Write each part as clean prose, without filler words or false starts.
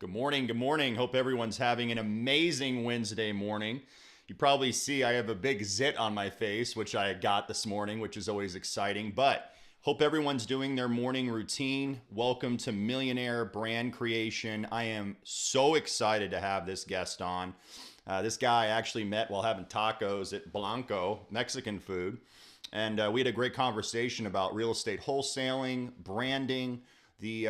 Good morning. Good morning. Hope everyone's having an amazing Wednesday morning. You probably see I have a big zit on my face, which I got this morning, which is always exciting. But hope everyone's doing their morning routine. Welcome to Millionaire Brand Creation. I am so excited to have this guest on. This guy I actually met while having tacos at Blanco, Mexican food. And we had a great conversation about real estate wholesaling, branding, the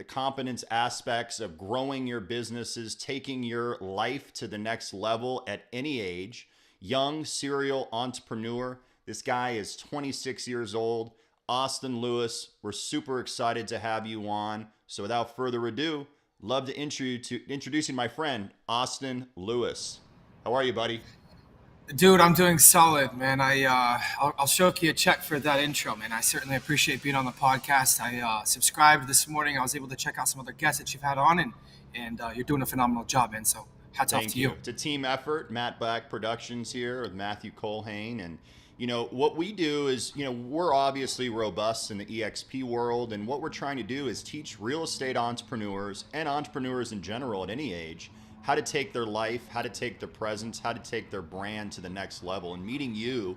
competence aspects of growing your businesses, taking your life to the next level at any age. Young serial entrepreneur. This guy is 26 years old. Austin Lewis, we're super excited to have you on. So without further ado, love to introducing my friend, Austin Lewis. How are you, buddy? Dude, I'm doing solid, man. I'll show you a check for that intro, man. I certainly appreciate being on the podcast. I subscribed this morning. I was able to check out some other guests that you've had on, and you're doing a phenomenal job, man. So hats off Thank to you. you. It's a team effort. Matt Black Productions here with Matthew Culhane. And, what we do is, we're obviously robust in the EXP world. And what we're trying to do is teach real estate entrepreneurs and entrepreneurs in general at any age how to take their life, how to take their presence, how to take their brand to the next level. And meeting you,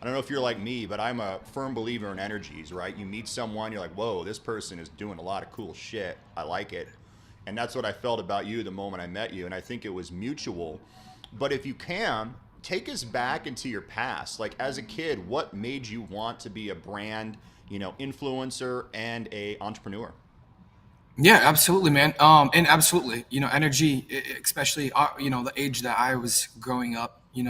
I don't know if you're like me, but I'm a firm believer in energies, right? You meet someone, you're like, whoa, this person is doing a lot of cool shit. I like it. And that's what I felt about you the moment I met you. And I think it was mutual. But if you can, take us back into your past. Like as a kid, what made you want to be a brand, influencer and a entrepreneur? Yeah, absolutely, man. And absolutely, energy, especially, the age that I was growing up, the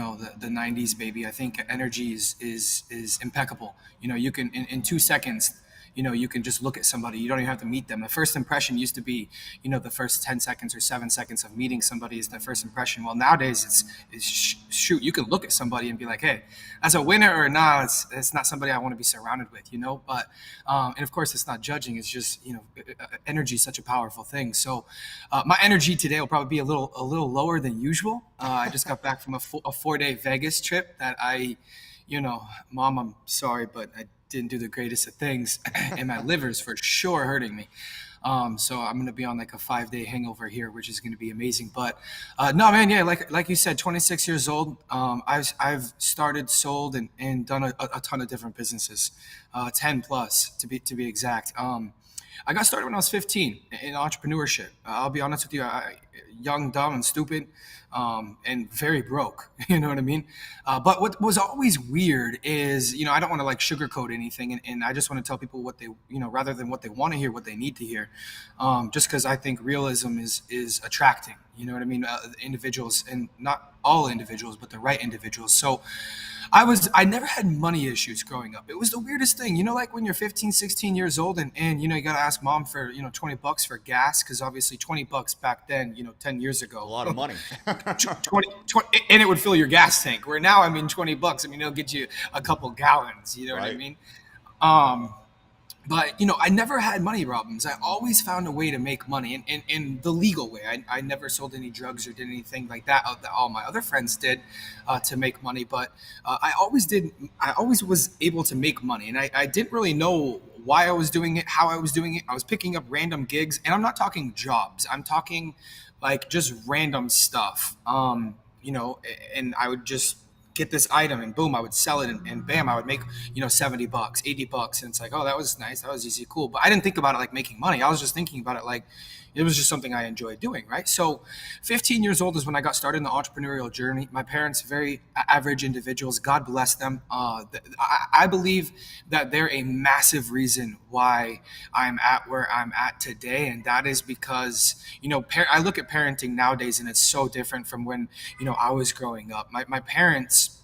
90s, baby. I think energy is impeccable. You can, in 2 seconds, you can just look at somebody. You don't even have to meet them. The first impression used to be, the first 10 seconds or 7 seconds of meeting somebody is the first impression. Well, nowadays shoot, you can look at somebody and be like, hey, as a winner or not, it's not somebody I want to be surrounded with, But, and of course, it's not judging. It's just, energy is such a powerful thing. So my energy today will probably be a little lower than usual. I just got back from a 4-day Vegas trip that Mom, I'm sorry, but I didn't do the greatest of things, and my liver's for sure hurting me. So I'm gonna be on like a 5-day hangover here, which is gonna be amazing. But no, man, yeah, like you said, 26 years old. I've started, sold, and done a ton of different businesses, 10 plus to be exact. I got started when I was 15 in entrepreneurship. I'll be honest with you, young, dumb, and stupid, and very broke. You know what I mean? But what was always weird is, I don't want to like sugarcoat anything, and I just want to tell people what they, rather than what they want to hear, what they need to hear. Just because I think realism is attracting. You know what I mean? Individuals, and not all individuals, but the right individuals. So I never had money issues growing up. It was the weirdest thing, like when you're 15, 16 years old, and you got to ask mom for, $20 for gas. Cause obviously $20 back then, 10 years A ago, lot of money. 20, and it would fill your gas tank, where now, I mean, $20, it'll get you a couple gallons, you know what I Right. mean? But I never had money problems. I always found a way to make money in the legal way. I never sold any drugs or did anything like that. That all my other friends did to make money, but I always did. I always was able to make money, and I didn't really know why I was doing it, how I was doing it. I was picking up random gigs, and I'm not talking jobs. I'm talking like just random stuff. And I would just get this item, and boom, I would sell it, and bam, I would make, $70, $80. And it's like, oh, that was nice. That was easy. Cool. But I didn't think about it like making money. I was just thinking about it like it was just something I enjoyed doing. Right. So 15 years old is when I got started in the entrepreneurial journey. My parents, very average individuals. God bless them. I believe that they're a massive reason why I'm at where I'm at today. And that is because, I look at parenting nowadays, and it's so different from when, I was growing up. My parents,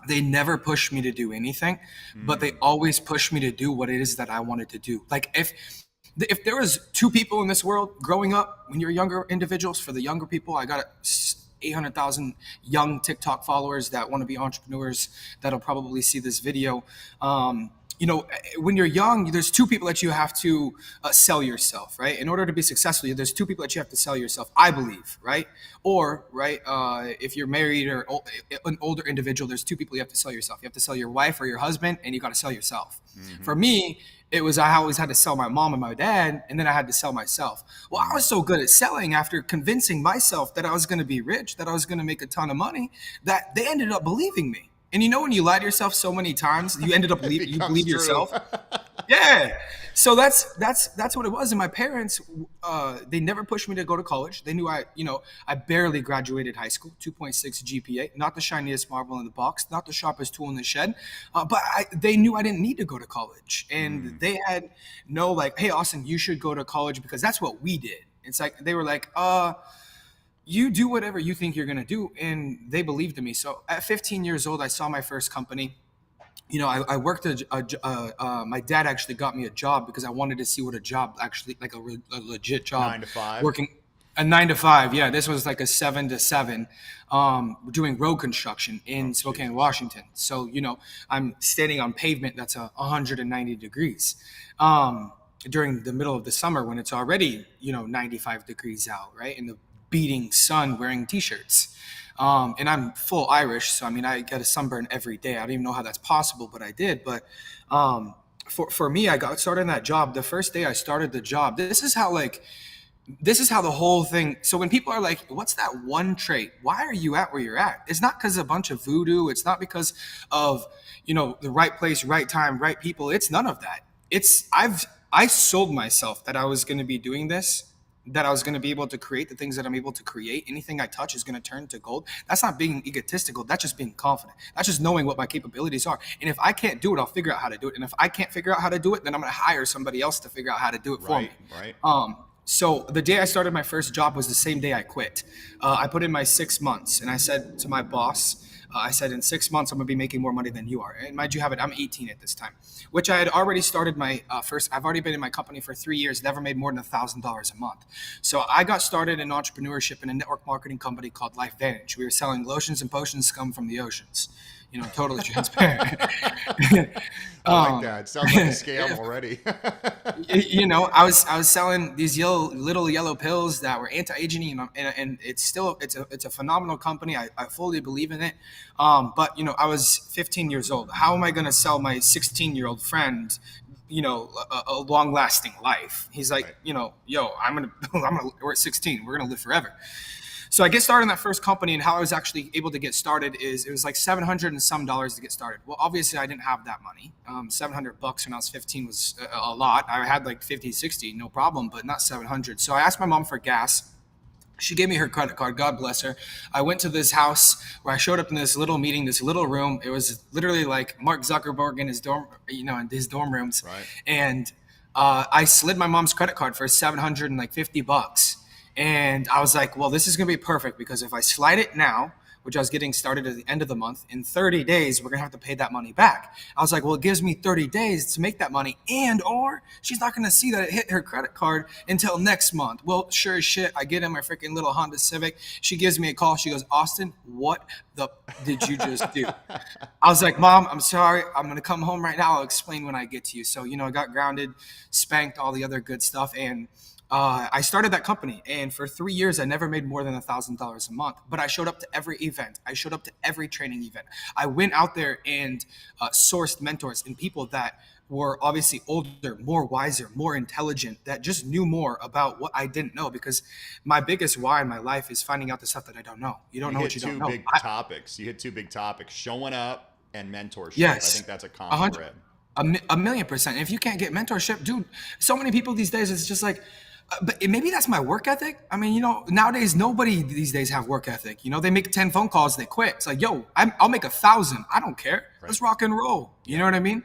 they never pushed me to do anything, but they Mm, always pushed me to do what it is that I wanted to do. Like if there was two people in this world growing up when you're younger individuals, for the younger people, I got 800,000 young TikTok followers that want to be entrepreneurs that'll probably see this video. when you're young, there's two people that you have to sell yourself, right? In order to be successful, there's two people that you have to sell yourself, I believe, right? Or, right, if you're married or an older individual, there's two people you have to sell yourself. You have to sell your wife or your husband, and you got to sell yourself. For me, it was I always had to sell my mom and my dad, and then I had to sell myself. Well, I was so good at selling after convincing myself that I was going to be rich, that I was going to make a ton of money, that they ended up believing me. And when you lie to yourself so many times, you ended up you believe yourself. Yeah. So that's what it was. And my parents, they never pushed me to go to college. They knew I barely graduated high school, 2.6 GPA, not the shiniest marble in the box, not the sharpest tool in the shed. But they knew I didn't need to go to college. And they had no like, hey, Austin, you should go to college because that's what we did. It's like, they were like, you do whatever you think you're going to do. And they believed in me. So at 15 years old, I saw my first company. I worked my dad actually got me a job because I wanted to see what a job actually, like a legit job. 9 to 5. Working a 9 to 5. Yeah. This was like a 7 to 7, doing road construction in Spokane, Washington. So, I'm standing on pavement that's 190 degrees. During the middle of the summer when it's already, 95 degrees out, right? In the beating sun, wearing t-shirts. And I'm full Irish. So, I get a sunburn every day. I don't even know how that's possible, but I did. But for me, I got started in that job. The first day I started the job, this is how the whole thing. So when people are like, what's that one trait? Why are you at where you're at? It's not because of a bunch of voodoo. It's not because of, the right place, right time, right people. It's none of that. I sold myself that I was going to be doing this, that I was going to be able to create the things that I'm able to create. Anything I touch is going to turn to gold. That's not being egotistical. That's just being confident. That's just knowing what my capabilities are. And if I can't do it, I'll figure out how to do it. And if I can't figure out how to do it, then I'm going to hire somebody else to figure out how to do it for me. Right. So the day I started my first job was the same day I quit. I put in my 6 months, and I said to my boss, I said, in 6 months, I'm going to be making more money than you are. And mind you have it, I'm 18 at this time, which I had already started my I've already been in my company for 3 years, never made more than $1,000 a month. So I got started in entrepreneurship in a network marketing company called Lifevantage. We were selling lotions and potions scum from the oceans. Totally transparent. I like that. It sounds like a scam already. I was selling these little yellow pills that were anti-aging, and it's a phenomenal company. I fully believe in it. But I was 15 years old. How am I going to sell my 16-year-old friend, a long-lasting life? He's like, yo, we're at 16. We're gonna live forever. So I get started in that first company, and how I was actually able to get started is it was like $700 and some to get started. Well, obviously I didn't have that money. $700 when I was 15 was a lot. I had like 50, 60, no problem, but not 700. So I asked my mom for gas. She gave me her credit card. God bless her. I went to this house where I showed up in this little meeting, this little room. It was literally like Mark Zuckerberg in his dorm, in his dorm rooms. Right. And I slid my mom's credit card for $750. And I was like, well, this is going to be perfect because if I slide it now, which I was getting started at the end of the month, in 30 days, we're going to have to pay that money back. I was like, well, it gives me 30 days to make that money, or she's not going to see that it hit her credit card until next month. Well, sure as shit, I get in my freaking little Honda Civic. She gives me a call. She goes, Austin, what the did you just do? I was like, Mom, I'm sorry. I'm going to come home right now. I'll explain when I get to you. So, I got grounded, spanked, all the other good stuff. And I started that company, and for 3 years, I never made more than $1,000 a month. But I showed up to every event. I showed up to every training event. I went out there and sourced mentors and people that were obviously older, more wiser, more intelligent, that just knew more about what I didn't know. Because my biggest why in my life is finding out the stuff that I don't know. You don't know what you don't know. You hit two big topics: showing up and mentorship. Yes, I think that's a common thread. A 1,000,000%. And if you can't get mentorship, dude, so many people these days, it's just like. But maybe that's my work ethic. Nowadays, nobody these days have work ethic. They make 10 phone calls, they quit. It's like, yo, I'll make 1,000. I don't care. Right. Let's rock and roll. You know what I mean?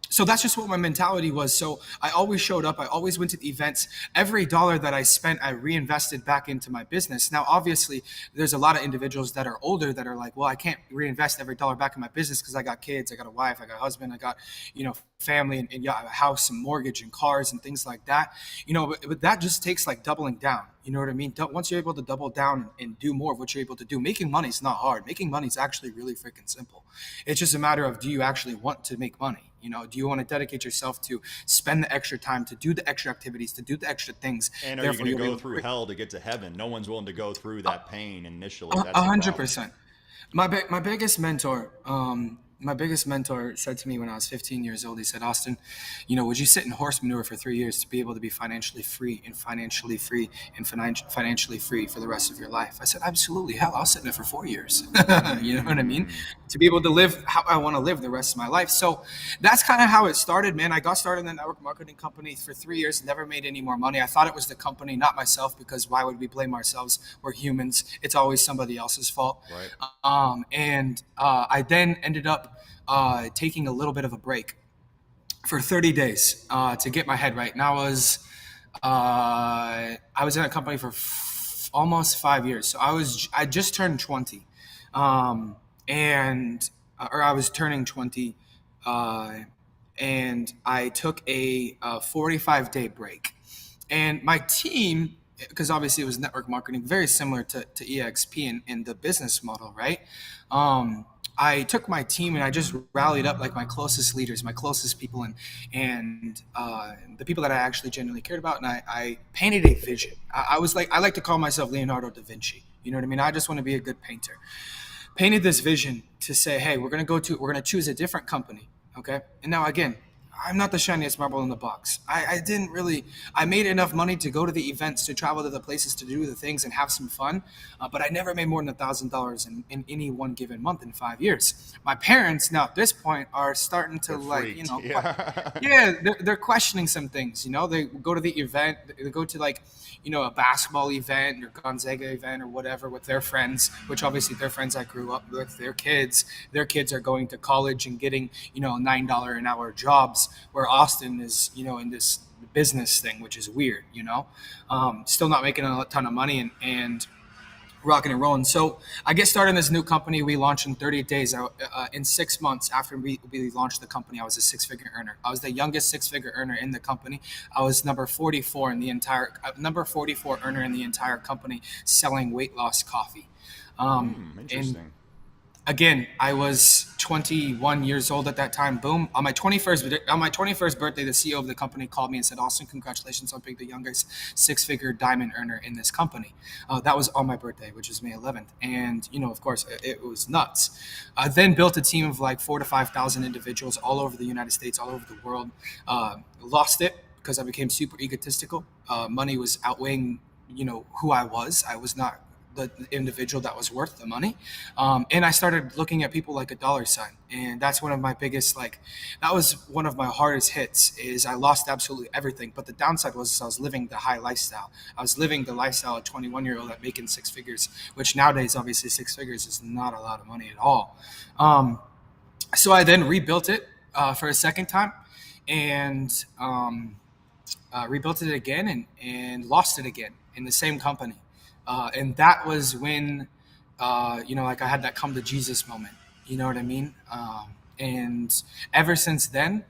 So that's just what my mentality was. So I always showed up. I always went to the events. Every dollar that I spent, I reinvested back into my business. Now, obviously, there's a lot of individuals that are older that are like, well, I can't reinvest every dollar back in my business because I got kids, I got a wife, I got a husband, I got, family and a house and mortgage and cars and things like that. But that just takes like doubling down. You know what I mean? Once you're able to double down and do more of what you're able to do, making money is not hard. Making money is actually really freaking simple. It's just a matter of, do you actually want to make money? Do you want to dedicate yourself to spend the extra time to do the extra activities, to do the extra things? And are you Therefore, going to you'll be go able to through hell to get to heaven? No one's willing to go through that pain initially. a That's the hundred problem. percent. My biggest mentor said to me when I was 15 years old, he said, Austin, would you sit in horse manure for 3 years to be able to be financially free for the rest of your life? I said, absolutely. Hell, I'll sit in it for 4 years. You know what I mean? Mm. To be able to live how I want to live the rest of my life. So that's kind of how it started, man. I got started in the network marketing company for 3 years, never made any more money. I thought it was the company, not myself, because why would we blame ourselves? We're humans. It's always somebody else's fault. Right. And I then ended up taking a little bit of a break for 30 days to get my head right. And I was in a company for almost 5 years. So I just turned 20, and or I was turning 20, uh, and I took a 45-day break. And my team, because obviously it was network marketing, very similar to EXP in the business model, right? I took my team and I just rallied up like my closest leaders, my closest people, and the people that I actually genuinely cared about, and I painted a vision. I was like, I like to call myself Leonardo da Vinci. You know what I mean? I just want to be a good painter. Painted this vision to say, hey, we're gonna choose a different company, okay? And now again, I'm not the shiniest marble in the box. I didn't really. I made enough money to go to the events, to travel to the places, to do the things and have some fun, but I never made more than $1,000 in any one given month in 5 years. My parents now at this point are starting to They're like, freaked. Yeah. yeah, they're questioning some things. They go to the event, they go to like, a basketball event or Gonzaga event or whatever with their friends, which obviously their friends I grew up with, their kids are going to college and getting, $9 an hour jobs, where Austin is, in this business thing, which is weird, still not making a ton of money and rocking and rolling. So I get started in this new company. We launched in 30 days. In 6 months after we launched the company, I was a six-figure earner. I was the youngest six-figure earner in the company. I was number 44 earner in the entire company, selling weight loss coffee. And Interesting. again, I was 21 years old at that time. Boom. On my 21st birthday, the CEO of the company called me and said, Austin, congratulations on being the youngest six-figure diamond earner in this company. That was on my birthday, which is May 11th. And, of course, it was nuts. I then built a team of like 4,000 to 5,000 individuals all over the United States, all over the world. Lost it because I became super egotistical. Money was outweighing, who I was. I was not the individual that was worth the money. And I started looking at people like a dollar sign. And that's one of my biggest, that was one of my hardest hits, is I lost absolutely everything. But the downside was I was living the high lifestyle. I was living the lifestyle of a 21-year-old at making six figures, which nowadays, obviously, six figures is not a lot of money at all. So I then rebuilt it for a second time, and rebuilt it again, and lost it again in the same company. And that was when, like I had that come to Jesus moment. You know what I mean? And ever since then,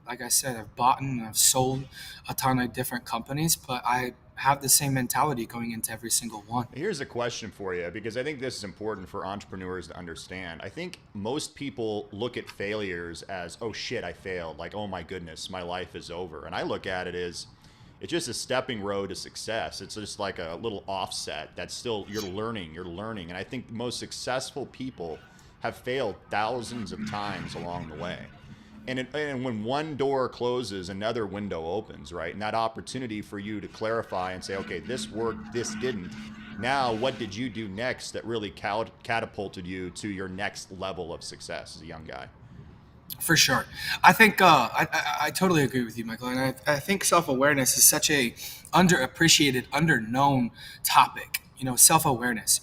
like I said, I've bought and I've sold a ton of different companies, but I have the same mentality going into every single one. Here's a question for you, because I think this is important for entrepreneurs to understand. I think most people look at failures as, oh shit, I failed. Like, oh my goodness, my life is over. And I look at it as it's just a stepping road to success. It's just like a little offset that's still, you're learning. And I think the most successful people have failed thousands of times along the way. And when one door closes, another window opens, right? And that opportunity for you to clarify and say, okay, this worked, this didn't. Now, what did you do next that really catapulted you to your next level of success as a young guy? For sure. I think I totally agree with you, Michael. And I think self-awareness is such a underappreciated, underknown topic, self-awareness,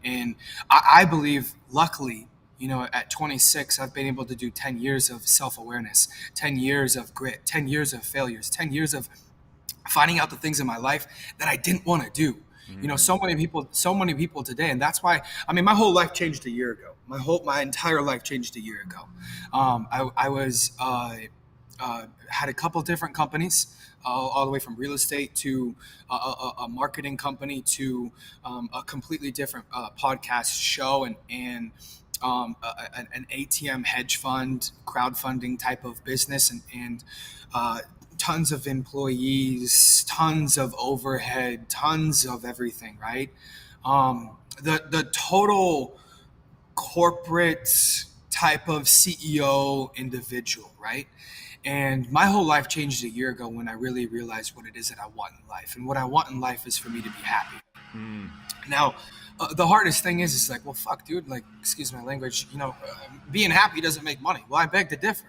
and I believe, luckily, at 26, I've been able to do 10 years of self-awareness, 10 years of grit, 10 years of failures, 10 years of finding out the things in my life that I didn't want to do. So many people today, and that's why, my whole life changed a year ago. My entire life changed a year ago. I was had a couple different companies, all the way from real estate to a marketing company to a completely different podcast show, and an ATM hedge fund, crowdfunding type of business, and uh, tons of employees, tons of overhead, tons of everything, right? The total corporate type of CEO individual, right? And my whole life changed a year ago when I really realized what it is that I want in life. And what I want in life is for me to be happy. Mm. Now, the hardest thing is like, well, fuck, dude, like, excuse my language, being happy doesn't make money. Well, I beg to differ.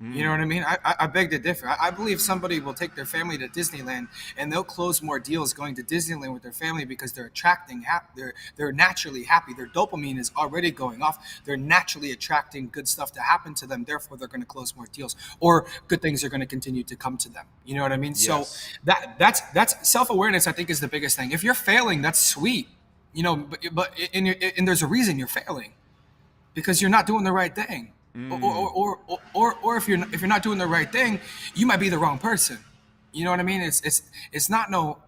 You know Mm. what I mean? I beg to differ. I believe somebody will take their family to Disneyland and they'll close more deals going to Disneyland with their family because they're they're naturally happy. Their dopamine is already going off. They're naturally attracting good stuff to happen to them. Therefore, they're going to close more deals, or good things are going to continue to come to them. You know what I mean? So Yes. that's self awareness. I think is the biggest thing. If you're failing, that's sweet. And there's a reason you're failing because you're not doing the right thing. Mm. Or if you're not doing the right thing, you might be the wrong person. You know what I mean? It's not no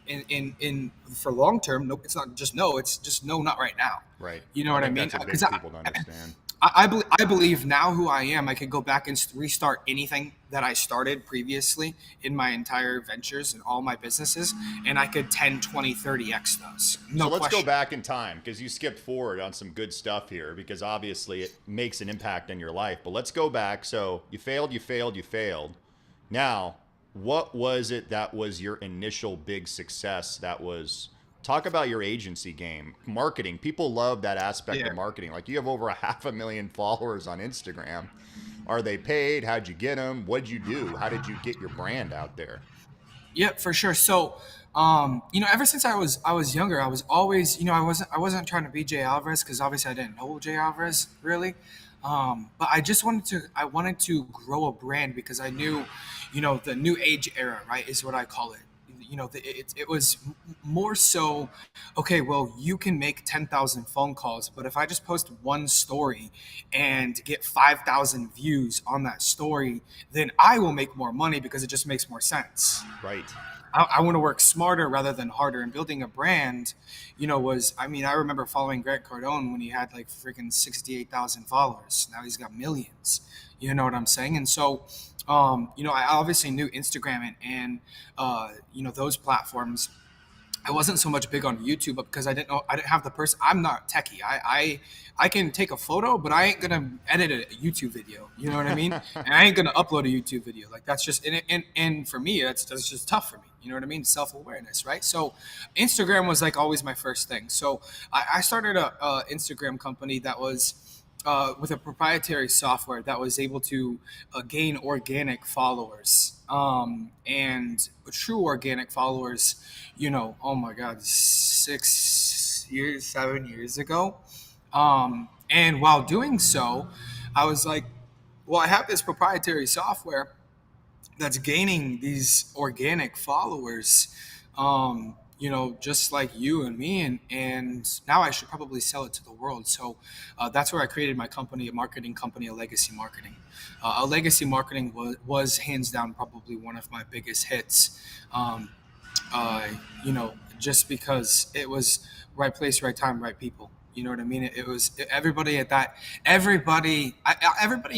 in for long term. No, it's not just no. It's just no, not right now. Right. You know I what I think mean? that's a big Because for people to understand. I believe now who I am, I could go back and restart anything that I started previously in my entire ventures and all my businesses, and I could 10, 20, 30x those. So No let's go question. back in time because you skipped forward on some good stuff here because obviously it makes an impact in your life. But let's go back. So you failed, you failed, you failed. Now, what was it that was your initial big success? That was talk about your agency game, marketing. People love that aspect of Yeah. marketing. Like you have over 500,000 followers on Instagram. Are they paid? How'd you get them? What'd you do? How did you get your brand out there? Yeah, for sure. So, ever since I was younger, I was always, I wasn't trying to be Jay Alvarez because obviously I didn't know Jay Alvarez really. But I wanted to grow a brand because I knew, the new age era, right, is what I call it. It was more so, okay, well, you can make 10,000 phone calls, but if I just post one story and get 5,000 views on that story, then I will make more money because it just makes more sense. Right. I want to work smarter rather than harder. And building a brand, I remember following Greg Cardone when he had like freaking 68,000 followers. Now he's got millions. You know what I'm saying? And so, I obviously knew Instagram and those platforms. I wasn't so much big on YouTube because I didn't have the person. I'm not techie. I can take a photo, but I ain't gonna edit a YouTube video. You know what I mean? And I ain't gonna upload a YouTube video. Like that's just and for me, that's just tough for me. You know what I mean? Self awareness, right? So Instagram was like always my first thing. So I started a Instagram company that was with a proprietary software that was able to gain organic followers and true organic followers. Oh my God, 6 years, 7 years ago. And while doing so, I was like, well, I have this proprietary software that's gaining these organic followers, just like you and me, and now I should probably sell it to the world. So that's where I created my company, a marketing company, a legacy marketing. A legacy marketing was hands down probably one of my biggest hits. Um, uh, just because it was right place, right time, right people. You know what I mean? It was everybody at that. Everybody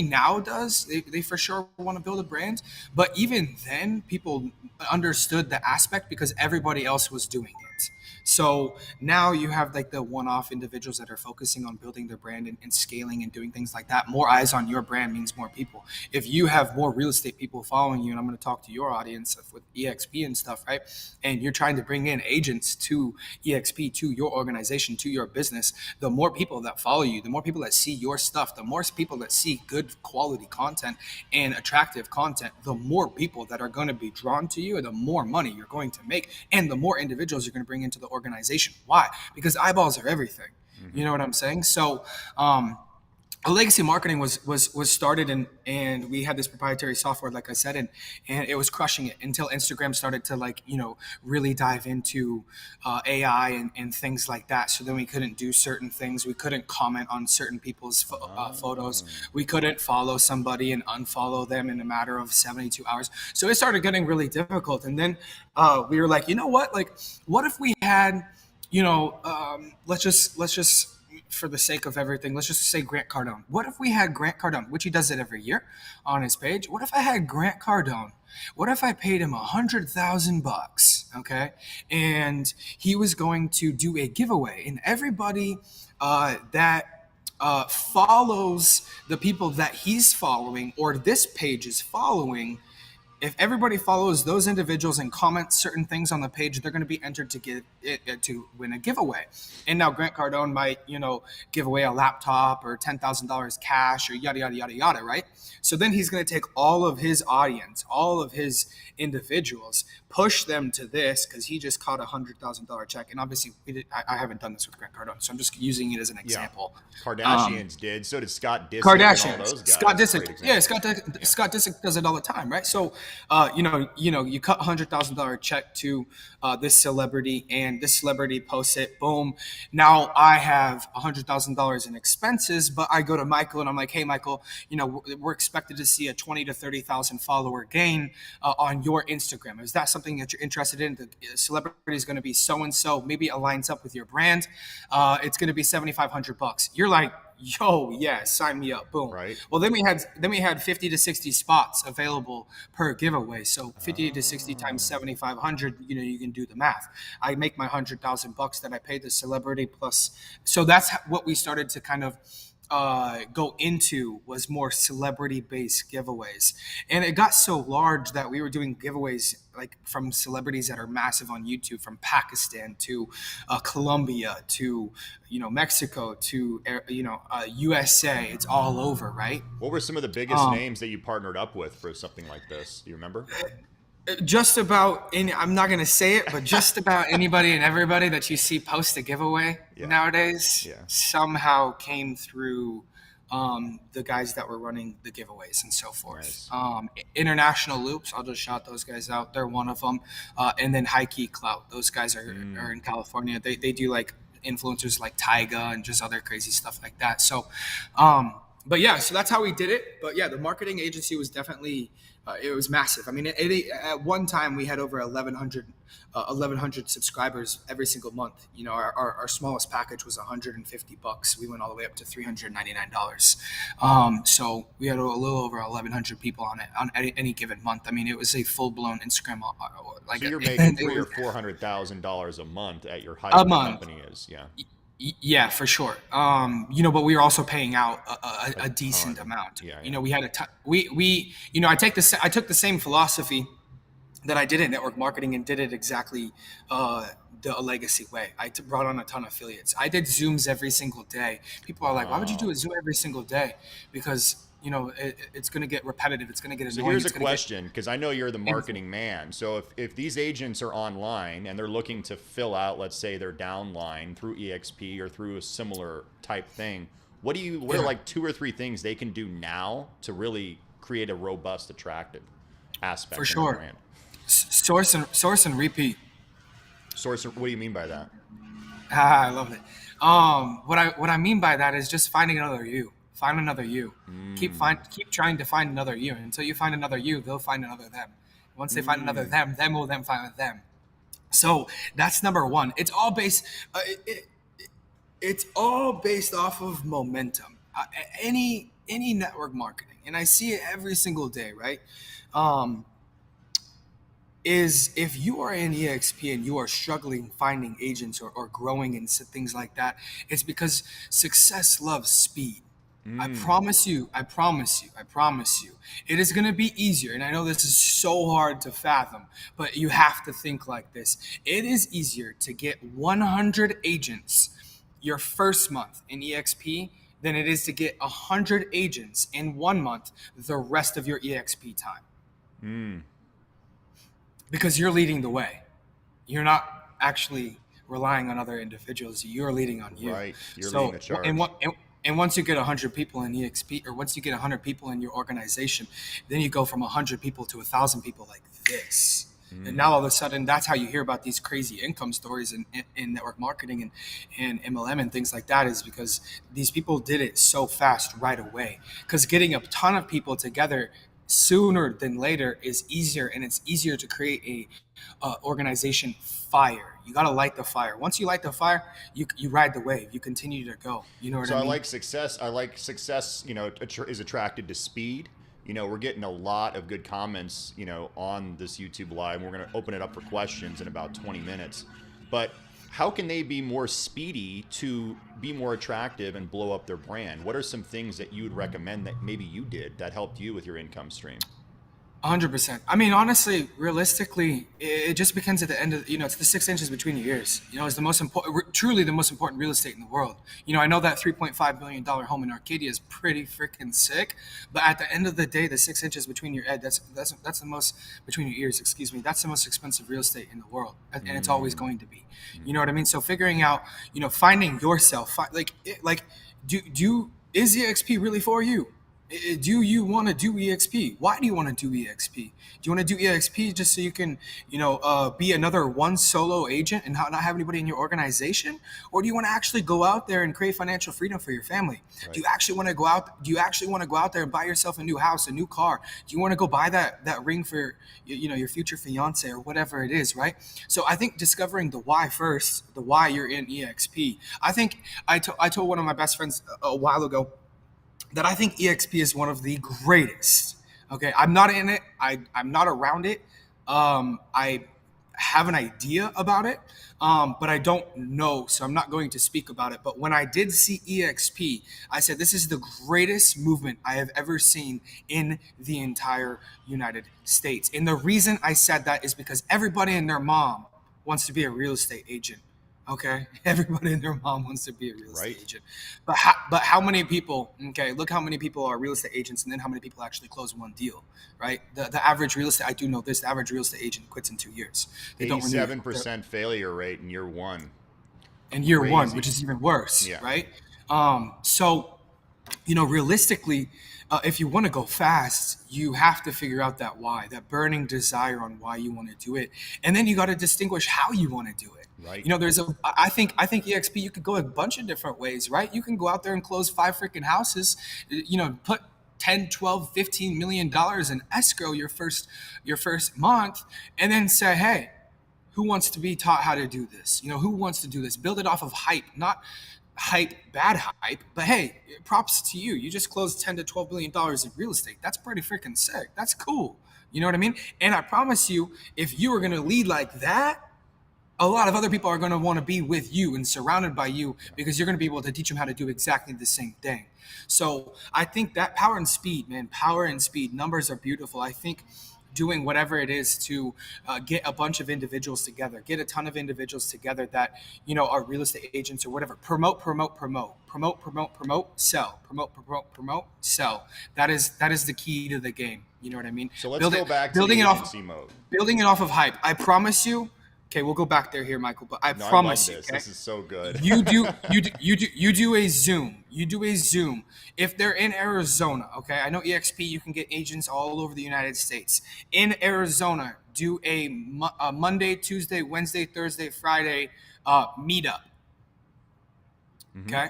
now does. They for sure want to build a brand, but even then, people understood the aspect because everybody else was doing it. So now you have like the one-off individuals that are focusing on building their brand and scaling and doing things like that. More eyes on your brand means more people. If you have more real estate people following you, and I'm going to talk to your audience with EXP and stuff, right? And you're trying to bring in agents to EXP, to your organization, to your business, the more people that follow you, the more people that see your stuff, the more people that see good quality content and attractive content, the more people that are going to be drawn to you, and the more money you're going to make, and the more individuals you're going to bring into the organization. Why? Because eyeballs are everything. You Mm-hmm. know what I'm saying? So, legacy marketing was started, and we had this proprietary software, like I said, and it was crushing it until Instagram started to really dive into AI and things like that. So then we couldn't do certain things. We couldn't comment on certain people's photos. Oh. We couldn't follow somebody and unfollow them in a matter of 72 hours. So it started getting really difficult. And then we were like, you know what? Like, what if we had, let's just for the sake of everything, let's just say Grant Cardone. What if we had Grant Cardone, which he does it every year on his page? What if I had Grant Cardone? What if I paid him $100,000? Okay, and he was going to do a giveaway, and everybody that follows the people that he's following or this page is following, if everybody follows those individuals and comments certain things on the page, they're going to be entered to get it to win a giveaway. And now Grant Cardone might, give away a laptop or $10,000 cash or yada yada yada yada, right? So then he's going to take all of his audience, all of his individuals, push them to this because he just caught $100,000 check. And obviously, I haven't done this with Grant Cardone, so I'm just using it as an example. Kardashians did. So did Scott Disick. Kardashians, and all those guys. Scott Disick, Scott Disick does it all the time, right? So, you cut $100,000 check to this celebrity, and this celebrity posts it. Boom! Now I have $100,000 in expenses, but I go to Michael and I'm like, hey, Michael, we're expected to see a 20 to 30,000 follower gain on your Instagram. Is that something that you're interested in? The celebrity is going to be so and so. Maybe it aligns up with your brand. It's going to be $7,500. You're like, yo, yeah, sign me up. Boom. Right. Well, then we had 50 to 60 spots available per giveaway. So 50 to 60 times 7,500, you can do the math. I make my $100,000 that I paid the celebrity plus. So that's what we started to kind of go into, was more celebrity-based giveaways. And it got so large that we were doing giveaways like from celebrities that are massive on YouTube, from Pakistan to Colombia to Mexico to USA. It's all over, right? What were some of the biggest names that you partnered up with for something like this? Do you remember? Just about I'm not going to say it, but just about anybody and everybody that you see post a giveaway nowadays somehow came through the guys that were running the giveaways and so forth. Nice. International Loops, I'll just shout those guys out. They're one of them. And then High Key Clout. Those guys are in California. They do like influencers like Tyga and just other crazy stuff like that. So, but yeah, so that's how we did it. But yeah, the marketing agency was definitely, it was massive. I mean, at one time we had over 1,100 subscribers every single month. Our smallest package was $150. We went all the way up to $399. So we had a little over 1,100 people on it on any given month. I mean, it was a full blown Instagram. So you're making $300,000 or $400,000 a month at your height. Company is, yeah. Yeah, for sure. But we were also paying out a decent amount. Yeah. We had I took the same philosophy that I did in network marketing and did it exactly the legacy way. I brought on a ton of affiliates. I did Zooms every single day. People are like, why would you do a Zoom every single day? Because it's going to get repetitive. It's going to get annoying. So here's a question, because I know you're the marketing man. So if these agents are online and they're looking to fill out, let's say, their downline through EXP or through a similar type thing, what are like 2 or 3 things they can do now to really create a robust, attractive aspect for of sure? their brand? Source and repeat. What do you mean by that? I love it. What I mean by that is just finding another you. Find another you. Keep trying to find another you. Until you find another you, they'll find another them. Once they find another them will then find them. So that's number one. It's all based. It's all based off of momentum. Any network marketing, and I see it every single day, right? Is if you are in EXP and you are struggling finding agents or growing and things like that, it's because success loves speed. I promise you. It is going to be easier. And I know this is so hard to fathom, but you have to think like this. It is easier to get 100 agents your first month in EXP than it is to get 100 agents in 1 month the rest of your EXP time. Because you're leading the way. You're not actually relying on other individuals. You're leading on you. Right. You're leading the charge. And once you get 100 people in EXP, or once you get 100 people in your organization, then you go from 100 people to 1,000 people like this. And now all of a sudden, that's how you hear about these crazy income stories in network marketing and MLM and things like that, is because these people did it so fast right away. Because getting a ton of people together sooner than later is easier, and it's easier to create a organization fire. You got to light the fire. Once you light the fire, you ride the wave. You continue to go. You know what So I I mean? like success. I like success, is attracted to speed. We're getting a lot of good comments, on this YouTube live. We're going to open it up for questions in about 20 minutes. But how can they be more speedy to be more attractive and blow up their brand? What are some things that you would recommend that maybe you did that helped you with your income stream? 100%. I mean, honestly, realistically, it just begins at the end of, it's the 6 inches between your ears. It's the most important, truly the most important real estate in the world. I know that $3.5 million home in Arcadia is pretty freaking sick, but at the end of the day, the 6 inches between your head, that's the most, between your ears, excuse me, that's the most expensive real estate in the world. And it's always going to be. You know what I mean? So figuring out, finding yourself, is EXP really for you? Do you want to do EXP? Why do you want to do EXP? Do you want to do EXP just so you can, be another one solo agent and not have anybody in your organization? Or do you want to actually go out there and create financial freedom for your family? Right. Do you actually want to go out there and buy yourself a new house, a new car? Do you want to go buy that ring for, your future fiance or whatever it is, right? So I think discovering the why first, the why you're in EXP. I think I told one of my best friends a while ago that I think EXP is one of the greatest. Okay, I'm not in it. I'm not around it. I have an idea about it, but I don't know, so I'm not going to speak about it. But when I did see EXP, I said, this is the greatest movement I have ever seen in the entire United States. And the reason I said that is because everybody and their mom wants to be a real estate agent. Okay, everybody and their mom wants to be a real estate agent, but how many people? Okay, look how many people are real estate agents, and then how many people actually close one deal, right? The average real estate, I do know this, the average real estate agent quits in 2 years. They 87% failure rate in year one. In year one, which is even worse, right? So, realistically, if you want to go fast, you have to figure out that why, that burning desire on why you want to do it, and then you got to distinguish how you want to do it. Right. I think EXP, you could go a bunch of different ways, right? You can go out there and close 5 freaking houses, put 10, 12, 15 million dollars in escrow your first month, and then say, hey, who wants to be taught how to do this? Who wants to do this? Build it off of hype, not hype, bad hype, but hey, props to you. You just closed 10 to 12 billion dollars in real estate. That's pretty freaking sick. That's cool. You know what I mean? And I promise you, if you are going to lead like that, a lot of other people are going to want to be with you and surrounded by you, because you're going to be able to teach them how to do exactly the same thing. So I think that power and speed, numbers are beautiful. I think doing whatever it is to get a bunch of individuals together, get a ton of individuals together that, are real estate agents or whatever, promote, sell. That is the key to the game. You know what I mean? So let's go back to the agency mode. Building it off of hype. I promise you. Okay, we'll go back there here, Michael. But I promise you, this is so good. you do a Zoom. You do a Zoom. If they're in Arizona, okay, I know EXP, you can get agents all over the United States. In Arizona, do a Monday, Tuesday, Wednesday, Thursday, Friday meetup. Okay,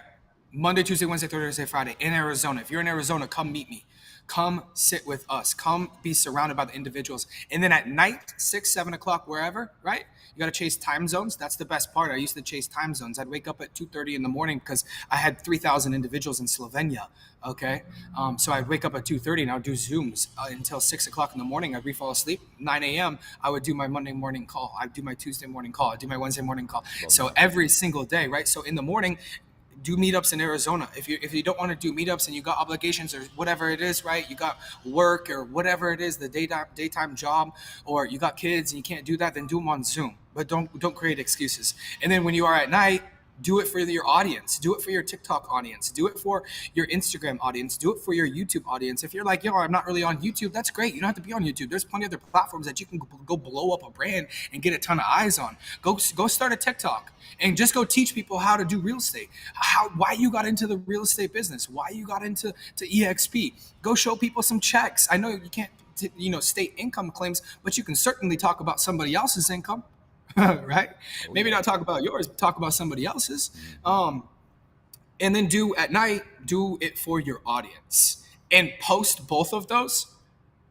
Monday, Tuesday, Wednesday, Thursday, Friday in Arizona. If you're in Arizona, come meet me. Come sit with us. Come be surrounded by the individuals. And then at night, 6, 7 o'clock, wherever, right? You got to chase time zones. That's the best part. I used to chase time zones. I'd wake up at 2:30 in the morning because I had 3,000 individuals in Slovenia. Okay. So I'd wake up at 2:30 and I would do Zooms until 6 o'clock in the morning. I'd fall asleep. 9 a.m. I would do my Monday morning call. I'd do my Tuesday morning call. I'd do my Wednesday morning call. So every single day, right? So in the morning, do meetups in Arizona. If you don't want to do meetups and you got obligations or whatever it is, right? You got work or whatever it is, the daytime job, or you got kids and you can't do that, then do them on Zoom. But don't create excuses. And then when you are at night, do it for your audience. Do it for your TikTok audience. Do it for your Instagram audience. Do it for your YouTube audience. If you're like, I'm not really on YouTube, that's great. You don't have to be on YouTube. There's plenty of other platforms that you can go blow up a brand and get a ton of eyes on. Go start a TikTok and just go teach people how to do real estate. Why you got into the real estate business. Why you got into EXP. Go show people some checks. I know you can't, state income claims, but you can certainly talk about somebody else's income. Right? Maybe not talk about yours, but talk about somebody else's. And then at night, do it for your audience and post both of those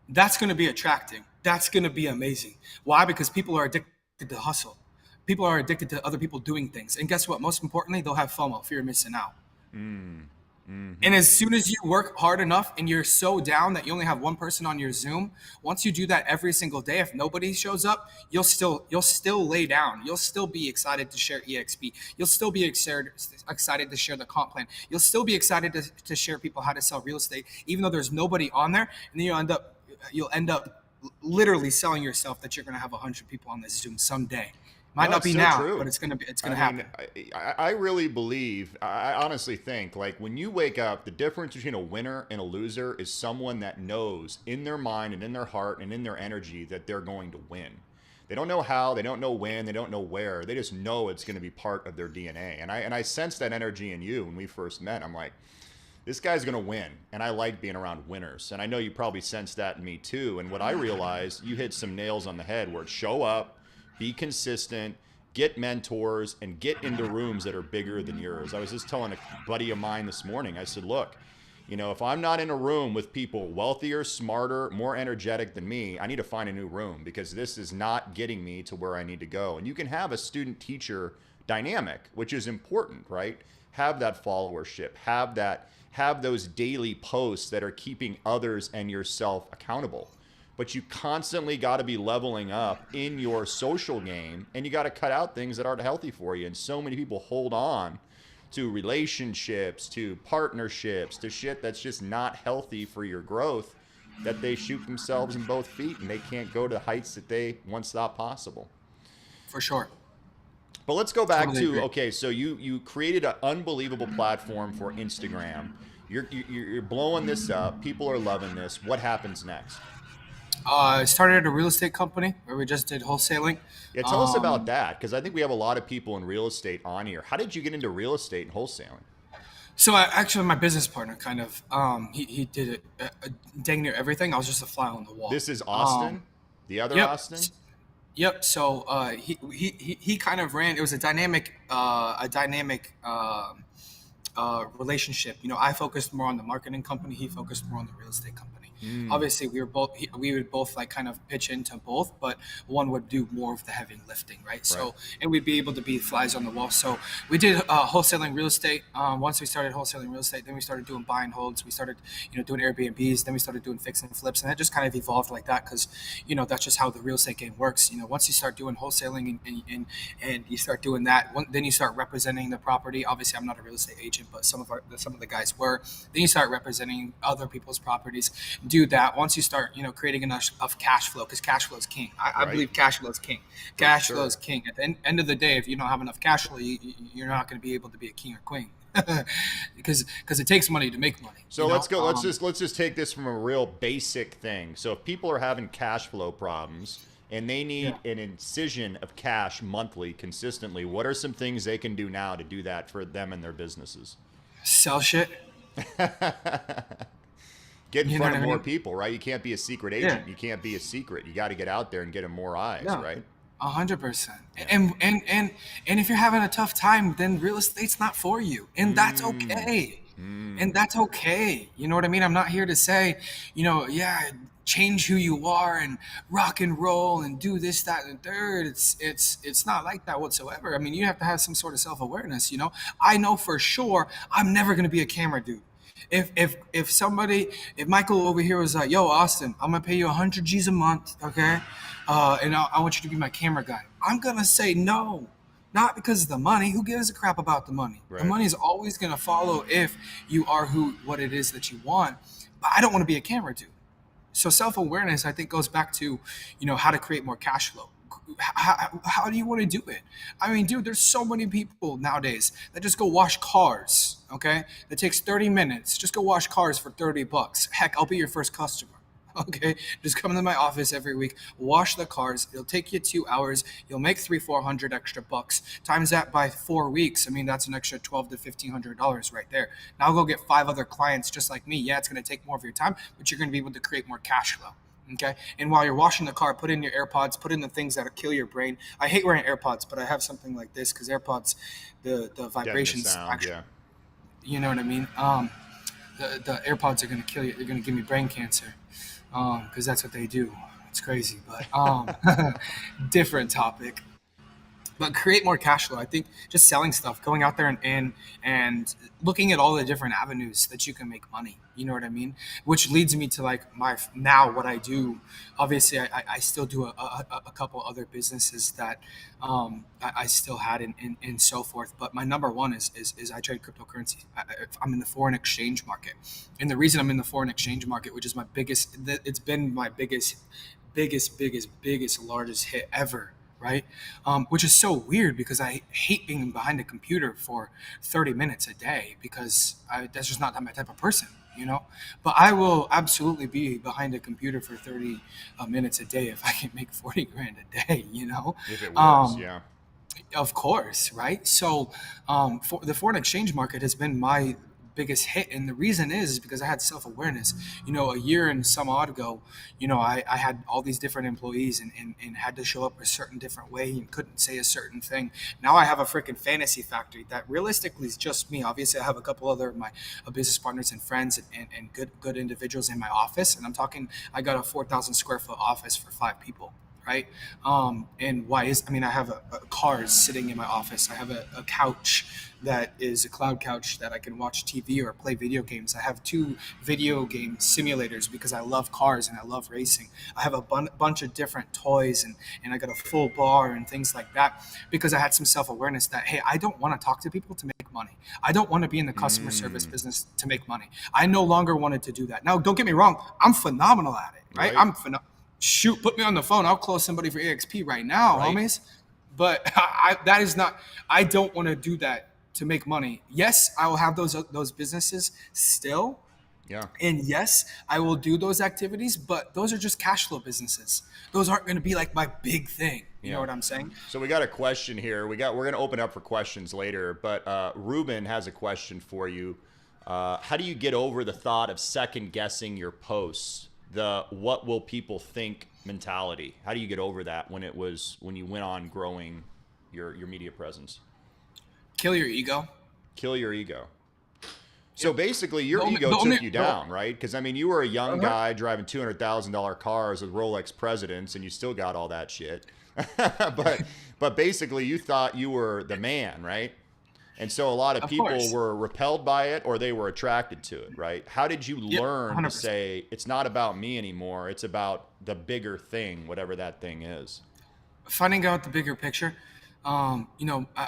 that's going to be attracting. That's going to be amazing. Why? Because people are addicted to hustle. People are addicted to other people doing things. And guess what? Most importantly, they'll have FOMO, fear of missing out. Mm. And Hmm. as soon as you work hard enough and you're so down that you only have one person on your Zoom, once you do that every single day, if nobody shows up, you'll still lay down. You'll still be excited to share EXP. You'll still be excited to share the comp plan. You'll still be excited to share people how to sell real estate, even though there's nobody on there. And then you'll end up literally selling yourself that you're going to have 100 people on this Zoom someday. Might No, not it's be so now, but true. it's gonna I mean, happen. I really believe, I honestly think, like when you wake up, the difference between a winner and a loser is someone that knows in their mind and in their heart and in their energy that they're going to win. They don't know how, they don't know when, they don't know where. They just know it's going to be part of their DNA. And I sensed that energy in you when we first met. I'm like, this guy's going to win. And I like being around winners. And I know you probably sensed that in me too. And what I realized, you hit some nails on the head where it's show up, be consistent, get mentors, and get into rooms that are bigger than yours. I was just telling a buddy of mine this morning, I said, look, if I'm not in a room with people wealthier, smarter, more energetic than me, I need to find a new room because this is not getting me to where I need to go. And you can have a student teacher dynamic, which is important, right? Have that followership, have those daily posts that are keeping others and yourself accountable. But you constantly got to be leveling up in your social game, and you got to cut out things that aren't healthy for you. And so many people hold on to relationships, to partnerships, to shit that's just not healthy for your growth, that they shoot themselves in both feet and they can't go to the heights that they once thought possible. For sure. But let's go back Totally to, agree. okay, so you created an unbelievable platform for Instagram. You're blowing this up. People are loving this. What happens next? I started a real estate company where we just did wholesaling. Yeah, tell us about Um, that because I think we have a lot of people in real estate on here. How did you get into real estate and wholesaling? actually, my business partner kind of he did it dang near everything. I was just a fly on the wall. This is Um, Austin, the other yep, Austin. yep. So he kind of ran. It was a dynamic relationship. I focused more on the marketing company. He focused more on the real estate company. Mm, Obviously, we would both like kind of pitch into both, but one would do more of the heavy lifting, right? right. So, and we'd be able to be flies on the wall. So we did wholesaling real estate. Once we started wholesaling real estate, then we started doing buy and holds. We started, doing Airbnbs. Then we started doing fix and flips, and that just kind of evolved like that because, that's just how the real estate game works. Once you start doing wholesaling and you start doing that, then you start representing the property. Obviously, I'm not a real estate agent, but some of the guys were. Then you start representing other people's properties. Do that once you start, creating enough of cash flow, because cash flow is king. I Right. believe cash flow is king. For Cash flow is sure. king. At the end of the day, if you don't have enough cash flow, you're not going to be able to be a king or queen. Because it takes money to make money. So let's go. Let's just take this from a real basic thing. So if people are having cash flow problems and they Yeah. need an incision of cash monthly consistently, what are some things they can do now to do that for them and their businesses? Sell shit. Get in You know front what of I more mean? people, right? You can't be a secret Yeah. agent. You can't be a secret. You got to get out there and get in more eyes, Yeah. right? 100%. Yeah. And if you're having a tough time, then real estate's not for you, and that's Mm. okay. And Mm. that's okay. You know what I mean? I'm not here to say, yeah, change who you are and rock and roll and do this, that, and the third. It's not like that whatsoever. I mean, you have to have some sort of self awareness. I know for sure I'm never gonna be a camera dude. If Michael over here was like, "Yo, Austin, I'm gonna pay you 100 G's a month, okay, and I want you to be my camera guy," I'm gonna say no, not because of the money. Who gives a crap about the money? The Right. money is always gonna follow if you are what it is that you want. But I don't want to be a camera dude. So self-awareness, I think, goes back to, how to create more cash flow. How do you want to do it? I mean, dude, there's so many people nowadays that just go wash cars. Okay, that takes 30 minutes. Just go wash cars for $30. Heck, I'll be your first customer. Okay, just come into my office every week, wash the cars. It'll take you 2 hours. You'll make 300-400 extra bucks. Times that by 4 weeks. I mean, that's an extra $1,200 to $1,500 right there. Now go get 5 other clients just like me. Yeah, it's going to take more of your time, but you're going to be able to create more cash flow. Okay. And while you're washing the car, put in your AirPods, put in the things that'll kill your brain. I hate wearing AirPods, but I have something like this because AirPods, the Deaden the vibrations sound. actually, Yeah. you know what I mean? The AirPods are going to kill you. They're going to give me brain cancer. because that's what they do. It's crazy, but different topic. But create more cash flow. I think just selling stuff, going out there and looking at all the different avenues that you can make money. You know what I mean? Which leads me to like my now what I do. Obviously, I still do a couple other businesses that I still had and so forth. But my number one is I trade cryptocurrency. I'm in the foreign exchange market, and the reason I'm in the foreign exchange market, which is my biggest, it's been my biggest, largest hit ever, right? Which is so weird because I hate being behind a computer for 30 minutes a day because that's just not my type of person, you know? But I will absolutely be behind a computer for 30 minutes a day if I can make 40 grand a day, you know? If it works, Um, yeah. of course, right? So, for the foreign exchange market has been my biggest hit, and the reason is because I had self awareness. You know, a year and some odd ago, you know, I had all these different employees and had to show up a certain different way and couldn't say a certain thing. Now I have a freaking fantasy factory that realistically is just me. Obviously, I have a couple other of my business partners and friends and good individuals in my office, and I'm talking. I got a 4,000 square foot office for 5 people, right? And why is, I mean, I have a cars sitting in my office. I have a couch that is a cloud couch that I can watch TV or play video games. I have 2 video game simulators because I love cars and I love racing. I have a bunch of different toys and I got a full bar and things like that because I had some self awareness that, hey, I don't want to talk to people to make money. I don't want to be in the customer service Mm, business to make money. I no longer wanted to do that. Now, don't get me wrong. I'm phenomenal at it, right? right, Shoot, put me on the phone. I'll close somebody for EXP right now, right. homies. But that is not. I don't want to do that to make money. Yes, I will have those businesses still, Yeah. and yes, I will do those activities. But those are just cash flow businesses. Those aren't going to be like my big thing. You know Yeah. what I'm saying? So we got a question here. We're gonna open up for questions later, but Ruben has a question for you. How do you get over the thought of second guessing your posts? The what will people think mentality. How do you get over that when you went on growing your media presence? Kill your ego. Kill your ego. So Yep. basically, The your only, ego the only, took you the, down, right? Because I mean, you were a young uh-huh. guy driving $200,000 cars with Rolex presidents, and you still got all that shit. But basically, you thought you were the man, right? And so a lot of Of people course. were repelled by it or they were attracted to it, right? How did you Yep. learn to 100%. say it's not about me anymore, it's about the bigger thing, whatever that thing is? Finding out the bigger picture.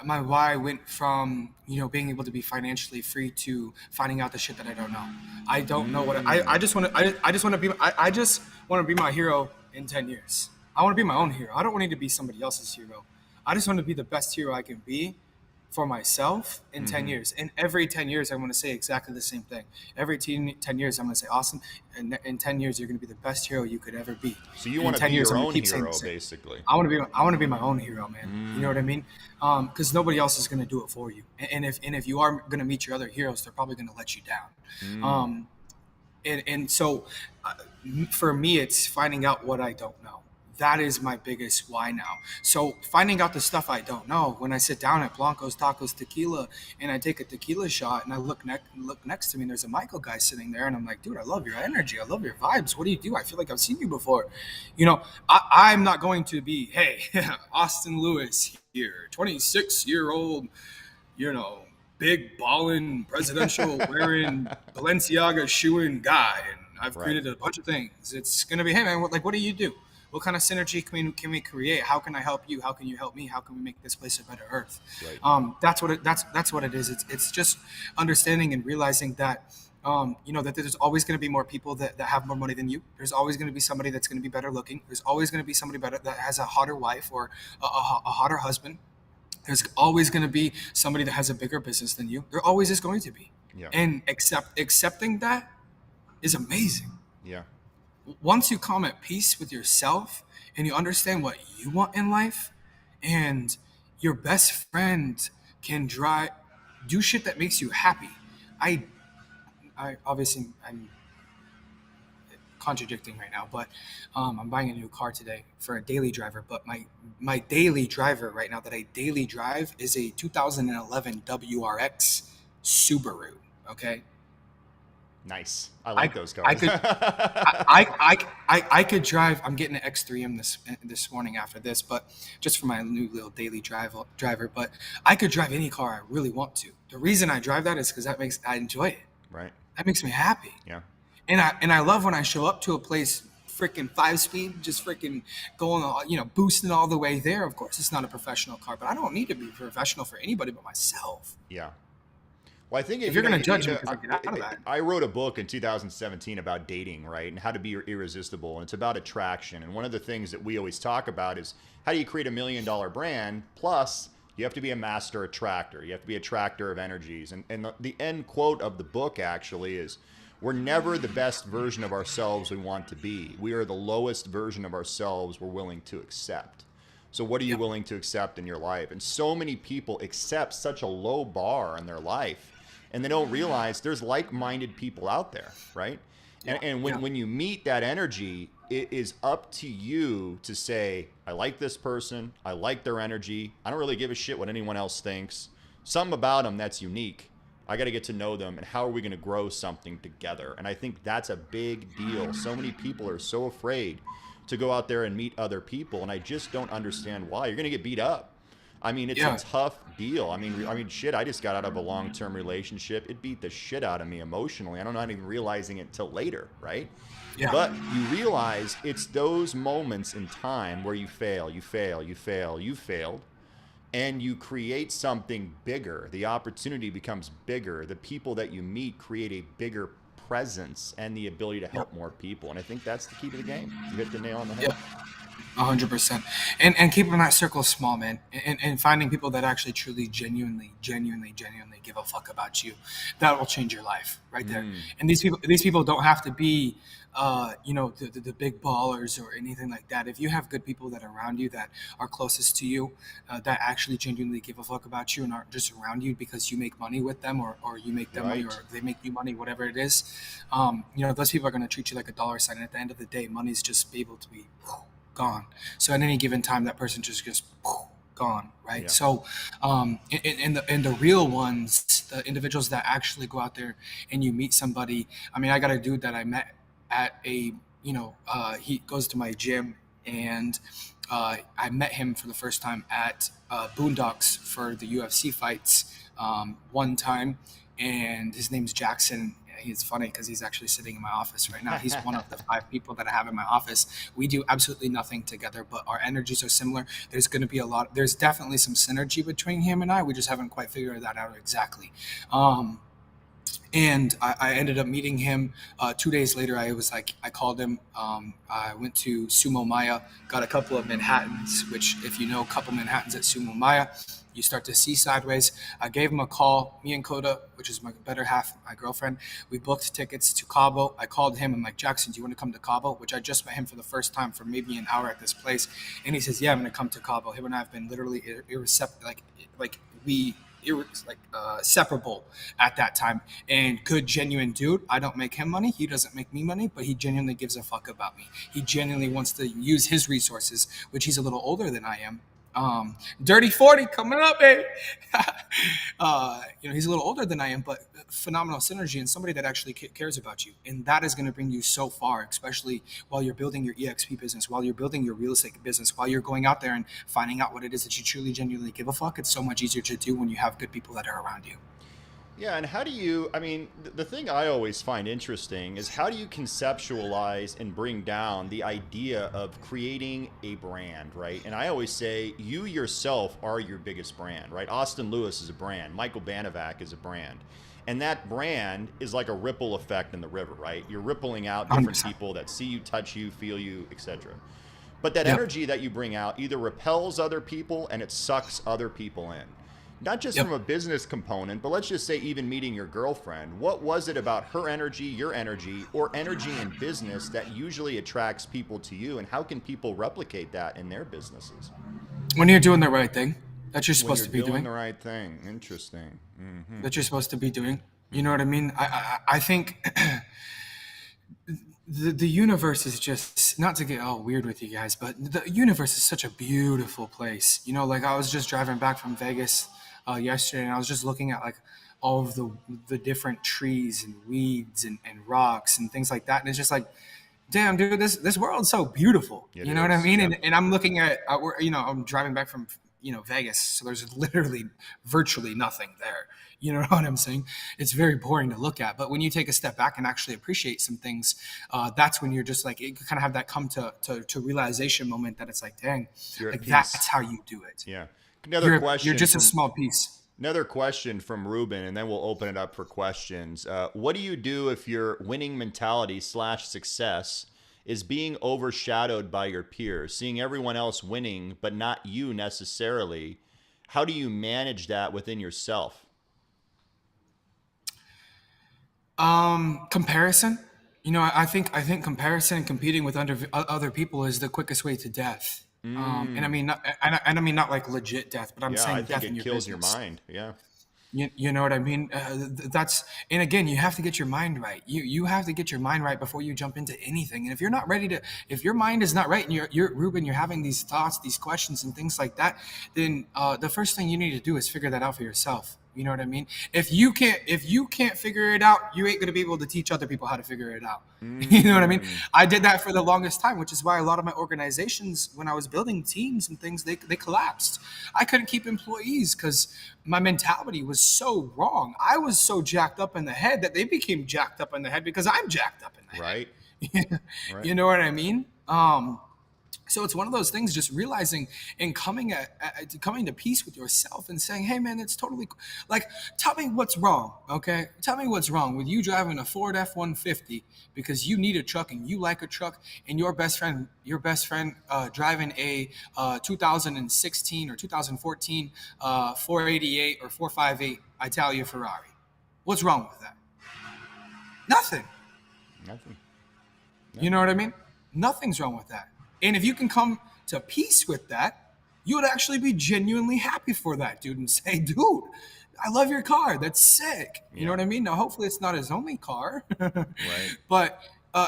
My why went from being able to be financially free to finding out the shit that I don't know. I don't know what I Mm, just want to. I just want to be. I just want to be my hero in 10 years. I want to be my own hero. I don't want to be somebody else's hero. I just want to be the best hero I can be for myself in 10 mm-hmm. years. And every 10 years, I want to say exactly the same thing. Every 10 years, I'm going to say, awesome. And in 10 years, you're going to be the best hero you could ever be. So you And in want to 10 be years, your I'm going to own keep saying the hero, same. basically. I want to be my own hero, man. You know what I Mm, mean? Because nobody else is going to do it for you. And if you are going to meet your other heroes, they're probably going to let you down. mm, Um, and so uh, for me, it's finding out what I don't know. That is my biggest why now. So finding out the stuff I don't know. When I sit down at Blanco's Tacos Tequila and I take a tequila shot and I look next to me and there's a Michael guy sitting there and I'm like, dude, I love your energy. I love your vibes. What do you do? I feel like I've seen you before. I'm not going to be, hey, Austin Lewis here, 26-year-old, you know, big ballin' presidential wearing Balenciaga shoeing guy, and I've right, created a bunch of things. It's gonna be, hey man, what do you do? What kind of synergy can we create? How can I help you? How can you help me? How can we make this place a better earth? right. That's what it is. It's just understanding and realizing that that there's always going to be more people that have more money than you. There's always going to be somebody that's going to be better looking. There's always going to be somebody better that has a hotter wife or a hotter husband. There's always going to be somebody that has a bigger business than you. There always is going to be. Yeah, And accepting that is amazing. yeah, Once you come at peace with yourself and you understand what you want in life, and your best friend can do shit that makes you happy. I I obviously I'm contradicting right now, but I'm buying a new car today for a daily driver. But my daily driver right now that I daily drive is a 2011 WRX Subaru. Okay, Nice. I I like those I cars. could I could drive. I'm getting an X3M this morning after this, but just for my new little daily driver. But I could drive any car I really want to. The reason I drive that is because I enjoy it. Right. That makes me happy. Yeah. And I love when I show up to a place freaking 5 speed, just freaking going all, boosting all the way there. Of course, it's not a professional car, but I don't need to be professional for anybody but myself. Yeah. Well, I think If you're gonna judge me because I get out of that, I wrote a book in 2017 about dating, right, and how to be irresistible, and it's about attraction. And one of the things that we always talk about is how do you create $1 million brand? Plus, you have to be a master attractor. You have to be a attractor of energies. And the end quote of the book actually is, we're never the best version of ourselves we want to be. We are the lowest version of ourselves we're willing to accept. So what are you yep, willing to accept in your life? And so many people accept such a low bar in their life, and they don't realize there's like-minded people out there, right? yeah, And yeah, when you meet that energy, it is up to you to say, I like this person. I like their energy. I don't really give a shit what anyone else thinks. Something about them that's unique. I got to get to know them, and how are we going to grow something together? And I think that's a big deal. So many people are so afraid to go out there and meet other people, and I just don't understand why. You're going to get beat up. I mean, it's a yeah, tough deal. I mean, shit. I just got out of a long-term relationship. It beat the shit out of me emotionally. I'm not even realizing it till later, right? yeah, But you realize it's those moments in time where you fail, you fail, you fail, you failed, and you create something bigger. The opportunity becomes bigger. The people that you meet create a bigger presence and the ability to yeah, help more people. And I think that's the key to the game. You hit the nail on the head. yeah. 100%. And keeping that circle small, man, and finding people that actually truly genuinely give a fuck about you, that will change your life right there. Mm, And these people don't have to be the big ballers or anything like that. If you have good people that are around you, that are closest to you, that actually genuinely give a fuck about you and aren't just around you because you make money with them, or you make them money, or right. they make you money, whatever it is, those people are going to treat you like a dollar sign. And at the end of the day, money's just able to be gone. So at any given time, that person just gets gone, right? Yeah. So, in the real ones, the individuals that actually go out there and you meet somebody. I mean, I got a dude that I met at he goes to my gym, and I met him for the first time at Boondocks for the UFC fights one time, and his name's Jackson. He's funny because he's actually sitting in my office right now. He's one of the 5 people that I have in my office. We do absolutely nothing together, but our energies are similar. There's definitely some synergy between him and I. We just haven't quite figured that out exactly. Um, and I ended up meeting him 2 days later. I called him. I went to Sumo Maya, got a couple of Manhattans, which, if you know, a couple Manhattans at Sumo Maya, you start to see sideways. I gave him a call. Me and Coda, which is my better half, my girlfriend, we booked tickets to Cabo. I called him. I'm like, Jackson, do you want to come to Cabo? Which I just met him for the first time for maybe an hour at this place. And he says, yeah, I'm going to come to Cabo. Him and I have been literally separable at that time. And good, genuine dude. I don't make him money. He doesn't make me money, but he genuinely gives a fuck about me. He genuinely wants to use his resources, which he's a little older than I am. Dirty 40 coming up, baby. He's a little older than I am, but phenomenal synergy, and somebody that actually cares about you. And that is going to bring you so far, especially while you're building your EXP business, while you're building your real estate business, while you're going out there and finding out what it is that you truly, genuinely give a fuck. It's so much easier to do when you have good people that are around you. Yeah, and how do you, I mean, the thing I always find interesting is how do you conceptualize and bring down the idea of creating a brand, right? And I always say you yourself are your biggest brand, right? Austin Lewis is a brand. Michael Banovac is a brand. And that brand is like a ripple effect in the river, right? You're rippling out different 100%. people that see you, touch you, feel you, etc. But that Yep. energy that you bring out either repels other people and it sucks other people in. Not just Yep. from a business component, but let's just say even meeting your girlfriend. What was it about her energy, your energy, or energy in business that usually attracts people to you? And how can people replicate that in their businesses? When you're doing the right thing that you're When supposed you're to be doing doing, the right thing. Interesting. Mm-hmm. that you're supposed to be doing. You know what I mean? I think the universe is just, not to get all weird with you guys, but the universe is such a beautiful place. Like I was just driving back from Vegas yesterday, and I was just looking at like all of the different trees and weeds and rocks and things like that, and it's just like, damn, dude, this world's so beautiful. It You know what I is. mean? Yep. And I'm looking at, I'm driving back from, Vegas, so there's literally virtually nothing there. You know what I'm saying? It's very boring to look at. But when you take a step back and actually appreciate some things, that's when you're just like, you kind of have that come to realization moment that it's like, dang, You're at like peace. that's how you do it. Yeah. Another You're question just a from small piece. Another question from Ruben, and then we'll open it up for questions. What do you do if your winning mentality slash success is being overshadowed by your peers, seeing everyone else winning, but not you necessarily? How do you manage that within yourself? Comparison. I think comparison and competing with other people is the quickest way to death. And I Mm, mean, I mean not like legit death, but I'm yeah, I saying think death in it your kills your business. mind. Yeah. You know what I mean? That's and again, you have to get your mind right. You have to get your mind right before you jump into anything. And if you're not ready to, if your mind is not right, and you're Ruben, you're having these thoughts, these questions, and things like that, then the first thing you need to do is figure that out for yourself. You know what I mean? If you can't figure it out, you ain't gonna be able to teach other people how to figure it out. You know what I mean? Mm, I did that for the longest time, which is why a lot of my organizations, when I was building teams and things, they collapsed. I couldn't keep employees because my mentality was so wrong. I was so jacked up in the head that they became jacked up in the head because I'm jacked up in right. the head. Right. You know what I mean? So it's one of those things, just realizing and coming to peace with yourself and saying, hey man, it's totally like, tell me what's wrong. Okay. Tell me what's wrong with you driving a Ford F-150 because you need a truck and you like a truck, and your best friend driving a 2016 or 2014 488 or 458 Italia Ferrari. What's wrong with that? Nothing. Nothing. You No. know what I mean? Nothing's wrong with that. And if you can come to peace with that, you would actually be genuinely happy for that dude and say, dude, I love your car. That's sick. You know Yeah. what I mean? Now, hopefully, it's not his only car. Right. But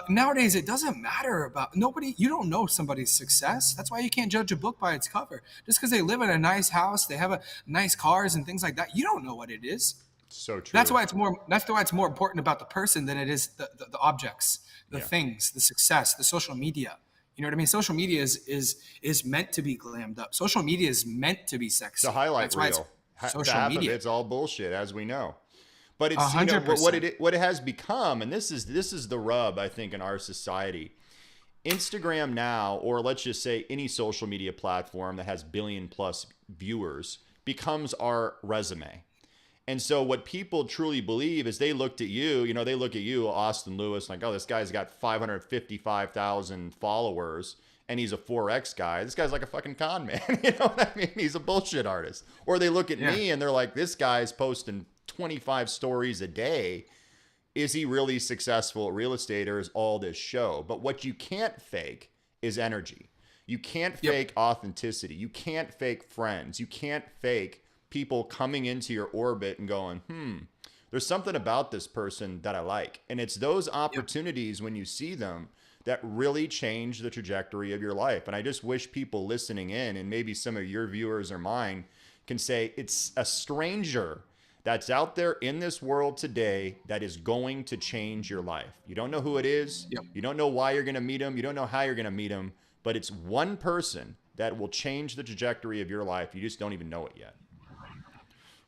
nowadays, it doesn't matter about nobody. You don't know somebody's success. That's why you can't judge a book by its cover. Just because they live in a nice house, they have a nice cars and things like that, you don't know what it is. So That's true. why it's more. That's why it's more important about the person than it is the objects, the Yeah. things, the success, the social media. You know what I mean? Social media is meant to be glammed up. Social media is meant to be It's a sexy. highlight That's why it's reel. social Half of media. it's all bullshit, as we know. But A it's hundred what percent. it has become, and this is the rub I think in our society. Instagram now, or let's just say any social media platform that has billion plus viewers, becomes our resume. And so what people truly believe is they look at you, Austin Lewis, like, oh, this guy's got 555,000 followers and he's a 4X guy. This guy's like a fucking con man. You know what I mean? He's a bullshit artist. Or they look at Yeah. me and they're like, this guy's posting 25 stories a day. Is he really successful at real estate, or is all this show? But what you can't fake is energy. You can't Yep. fake authenticity. You can't fake friends. You can't fake people coming into your orbit and going, there's something about this person that I like. And it's those Yep. opportunities when you see them that really change the trajectory of your life. And I just wish people listening in, and maybe some of your viewers or mine, can say it's a stranger that's out there in this world today that is going to change your life. You don't know who it is. Yep. You don't know why you're going to meet them. You don't know how you're going to meet them. But it's one person that will change the trajectory of your life. You just don't even know it yet.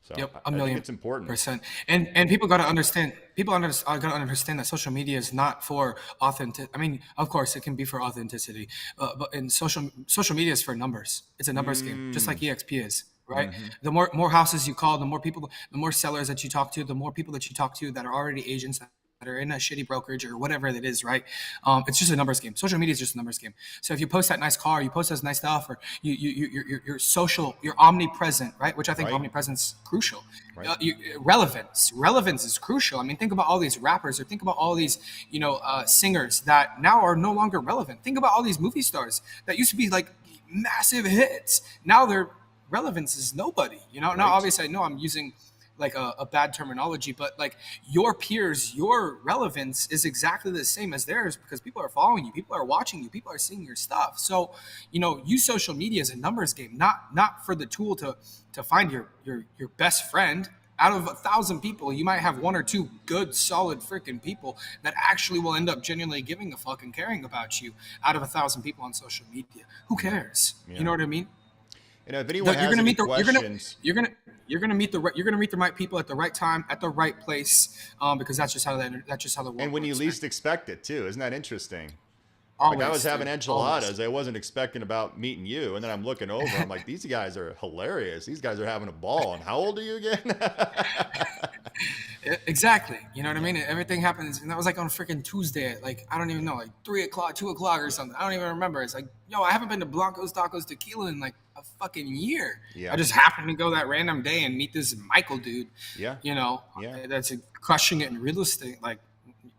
So Yep, a I think million it's important. percent. And people got to understand. Got to understand that social media is not for authentic. I mean, of course, it can be for authenticity, but in social media is for numbers. It's a numbers game, just like Mm, EXP is. Right. mm-hmm. The more houses you call, the more people, the more sellers that you talk to, the more people that you talk to that are already agents that are in a shitty brokerage or whatever it is, right? It's just a numbers game. Social media is just a numbers game. So if you post that nice car, you post that nice stuff, or you're social, you're omnipresent, right? Which I think Right, omnipresence is crucial. right. Relevance is crucial. I mean, think about all these rappers, or think about all these, singers that now are no longer relevant. Think about all these movie stars that used to be like massive hits. Now their relevance is nobody. Now Right. obviously I know I'm using like a bad terminology, but like your peers, your relevance is exactly the same as theirs because people are following you, people are watching you, people are seeing your stuff. So, use social media as a numbers game, not for the tool to find your best friend. Out of 1,000 people, you might have one or two good, solid freaking people that actually will end up genuinely giving a fuck and caring about you. Out of 1,000 people on social media, who cares? You Yeah. know what I mean? If anyone You're has gonna any meet the questions, you're gonna meet the right people at the right time at the right place, because that's just how the and world when you works, man. least expect it too, isn't that interesting? Like I was Always, having dude. Always. enchiladas, I wasn't expecting about meeting you, and then I'm looking over, I'm like, these guys are hilarious. These guys are having a ball. And how old are you again? Exactly. You know what I mean? Everything happens, and that was like on freaking Tuesday at like I don't even know, like 3 o'clock, 2 o'clock or something. I don't even remember. It's like, yo, I haven't been to Blanco's Tacos Tequila in like a fucking year. I Yeah. just happened to go that random day and meet this Michael dude. Yeah. You know, Yeah. that's crushing it in real estate. Like,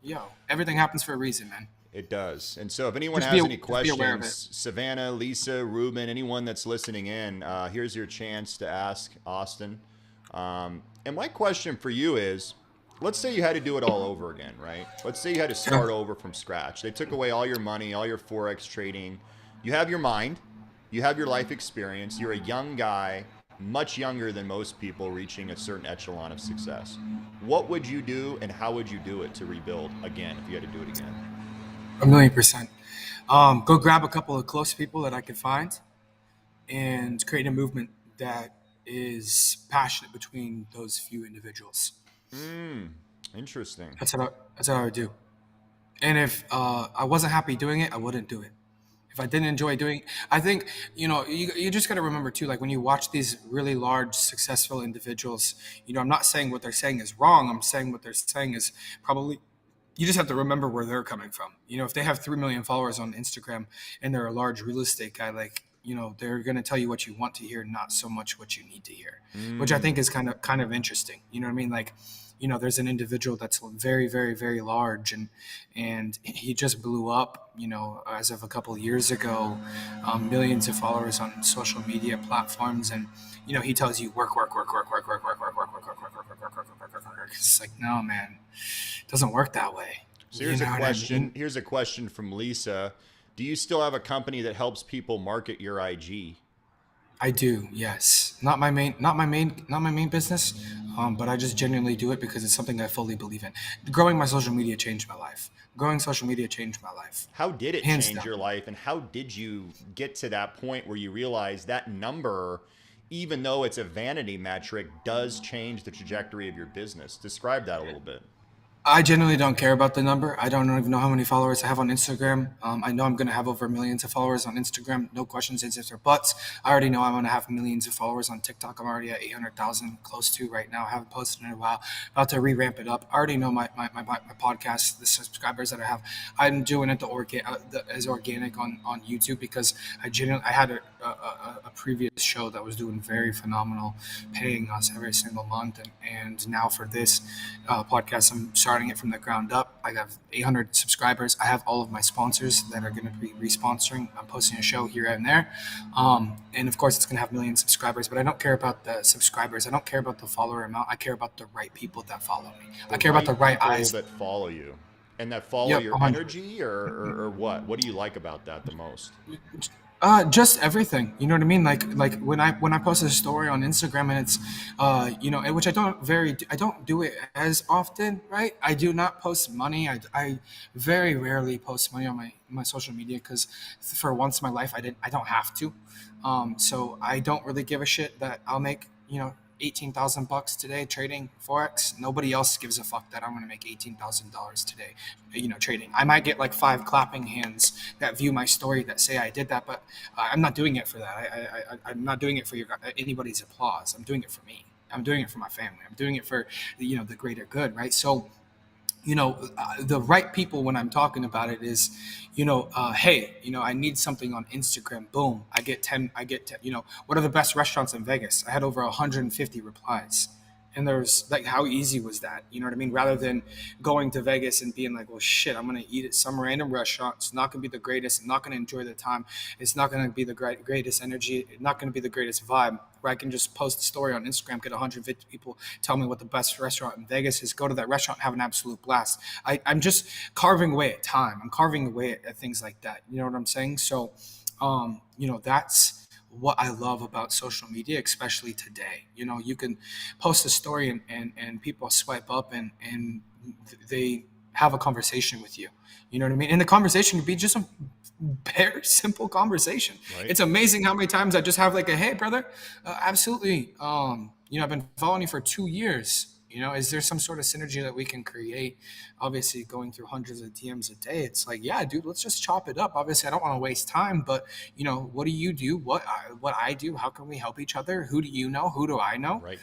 yo, everything happens for a reason, man. It does. And so if anyone Just be has any just be aware of it. questions, Savannah, Lisa, Ruben, anyone that's listening in, here's your chance to ask Austin. And my question for you is, let's say you had to do it all over again, right? Let's say you had to start over from scratch. They took away all your money, all your Forex trading. You have your mind, you have your life experience. You're a young guy, much younger than most people reaching a certain echelon of success. What would you do and how would you do it to rebuild again if you had to do it again? 1,000,000%. Go grab a couple of close people that I could find and create a movement that is passionate between those few individuals. Interesting. That's what I would do. And if I wasn't happy doing it, I wouldn't do it. If I didn't enjoy doing, I think you just got to remember too. Like when you watch these really large, successful individuals, I'm not saying what they're saying is wrong. I'm saying what they're saying is probably. You just have to remember where they're coming from. If they have 3 million followers on Instagram and they're a large real estate guy, like they're going to tell you what you want to hear, not so much what you need to hear, which I think is kind of interesting. You know what I mean? Like, there's an individual that's very, very, very large, and he just blew up. As of a couple of years ago, millions of followers on social media platforms, and he tells you work, work, work, work, work, work, work, work, work, work, work, work, work, work, work, work, work, work, work. It's like, no, man, it doesn't work that way. So You here's a know what I question. mean? Here's a question from Lisa. Do you still have a company that helps people market your IG? I do, yes. Not my main business, but I just genuinely do it because it's something I fully believe in. Growing my social media changed my life. Growing social media changed my life, How did it hands change down. your life, and how did you get to that point where you realize that number, even though it's a vanity metric, does change the trajectory of your business? Describe that a little bit. I genuinely don't care about the number. I don't even know how many followers I have on Instagram. I know I'm going to have over millions of followers on Instagram. No questions, answers, or buts. I already know I'm going to have millions of followers on TikTok. I'm already at 800,000, close to right now. I haven't posted in a while. About to re-ramp it up. I already know my podcast, the subscribers that I have. I'm doing it as organic on YouTube because I had a previous show that was doing very phenomenal, paying us every single month. And now for this podcast, I'm starting it from the ground up. I have 800 subscribers. I have all of my sponsors that are going to be re-sponsoring. I'm posting a show here and there. And of course, it's going to have millions of subscribers, but I don't care about the subscribers. I don't care about the follower amount. I care about the right people that follow me. The I care about the right right people eyes. that follow you and that follow Yep, your 100. energy, or what? What do you like about that the most? Just everything. You know what I mean? Like when I post a story on Instagram and it's, and which I don't do it as often, right? I do not post money. I very rarely post money on my social media because for once in my life I don't have to. So I don't really give a shit that I'll make 18,000 bucks today trading forex. Nobody else gives a fuck that I'm going to make $18,000 today, trading. I might get like 5 clapping hands that view my story that say I did that, but I'm not doing it for that. I'm not doing it for anybody's applause. I'm doing it for me. I'm doing it for my family. I'm doing it for the greater good, right? So the right people when I'm talking about it is, hey, I need something on Instagram. Boom, I get 10. What are the best restaurants in Vegas? I had over 150 replies, And there's like, how easy was that? You know what I mean? Rather than going to Vegas and being like, well, shit, I'm going to eat at some random restaurant. It's not going to be the greatest. I'm not going to enjoy the time. It's not going to be the greatest energy. It's not going to be the greatest vibe, where I can just post a story on Instagram, get 150 people tell me what the best restaurant in Vegas is, go to that restaurant, have an absolute blast. I'm just carving away at time. I'm carving away at things like that. You know what I'm saying? So, that's what I love about social media, especially today. You can post a story and people swipe up and they have a conversation with you. You know what I mean? And the conversation would be just a very simple conversation. Right. It's amazing how many times I just have like a, hey, brother, absolutely. I've been following you for 2 years. Is there some sort of synergy that we can create? Obviously, going through hundreds of DMs a day, it's like, yeah, dude, let's just chop it up. Obviously, I don't want to waste time, but what do you do? What I do? How can we help each other? Who do you know? Who do I know? Right.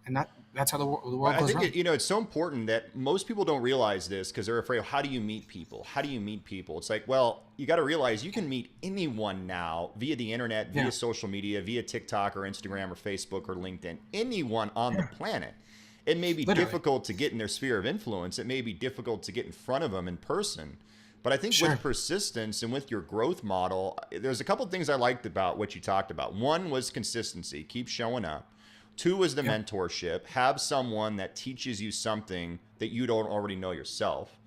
And that's how the Well, world I goes think around. it's so important that most people don't realize this because they're afraid of how do you meet people? How do you meet people? It's like, well, you got to realize you can meet anyone now via the internet, via Yeah, social media, via TikTok or Instagram or Facebook or LinkedIn, anyone on the planet. It may be literally. difficult to get in their sphere of influence. It may be difficult to get in front of them in person. But I think Sure. with persistence and with your growth model, there's a couple of things I liked about what you talked about. One was consistency, keep showing up. Two was the Yep. mentorship, have someone that teaches you something that you don't already know yourself.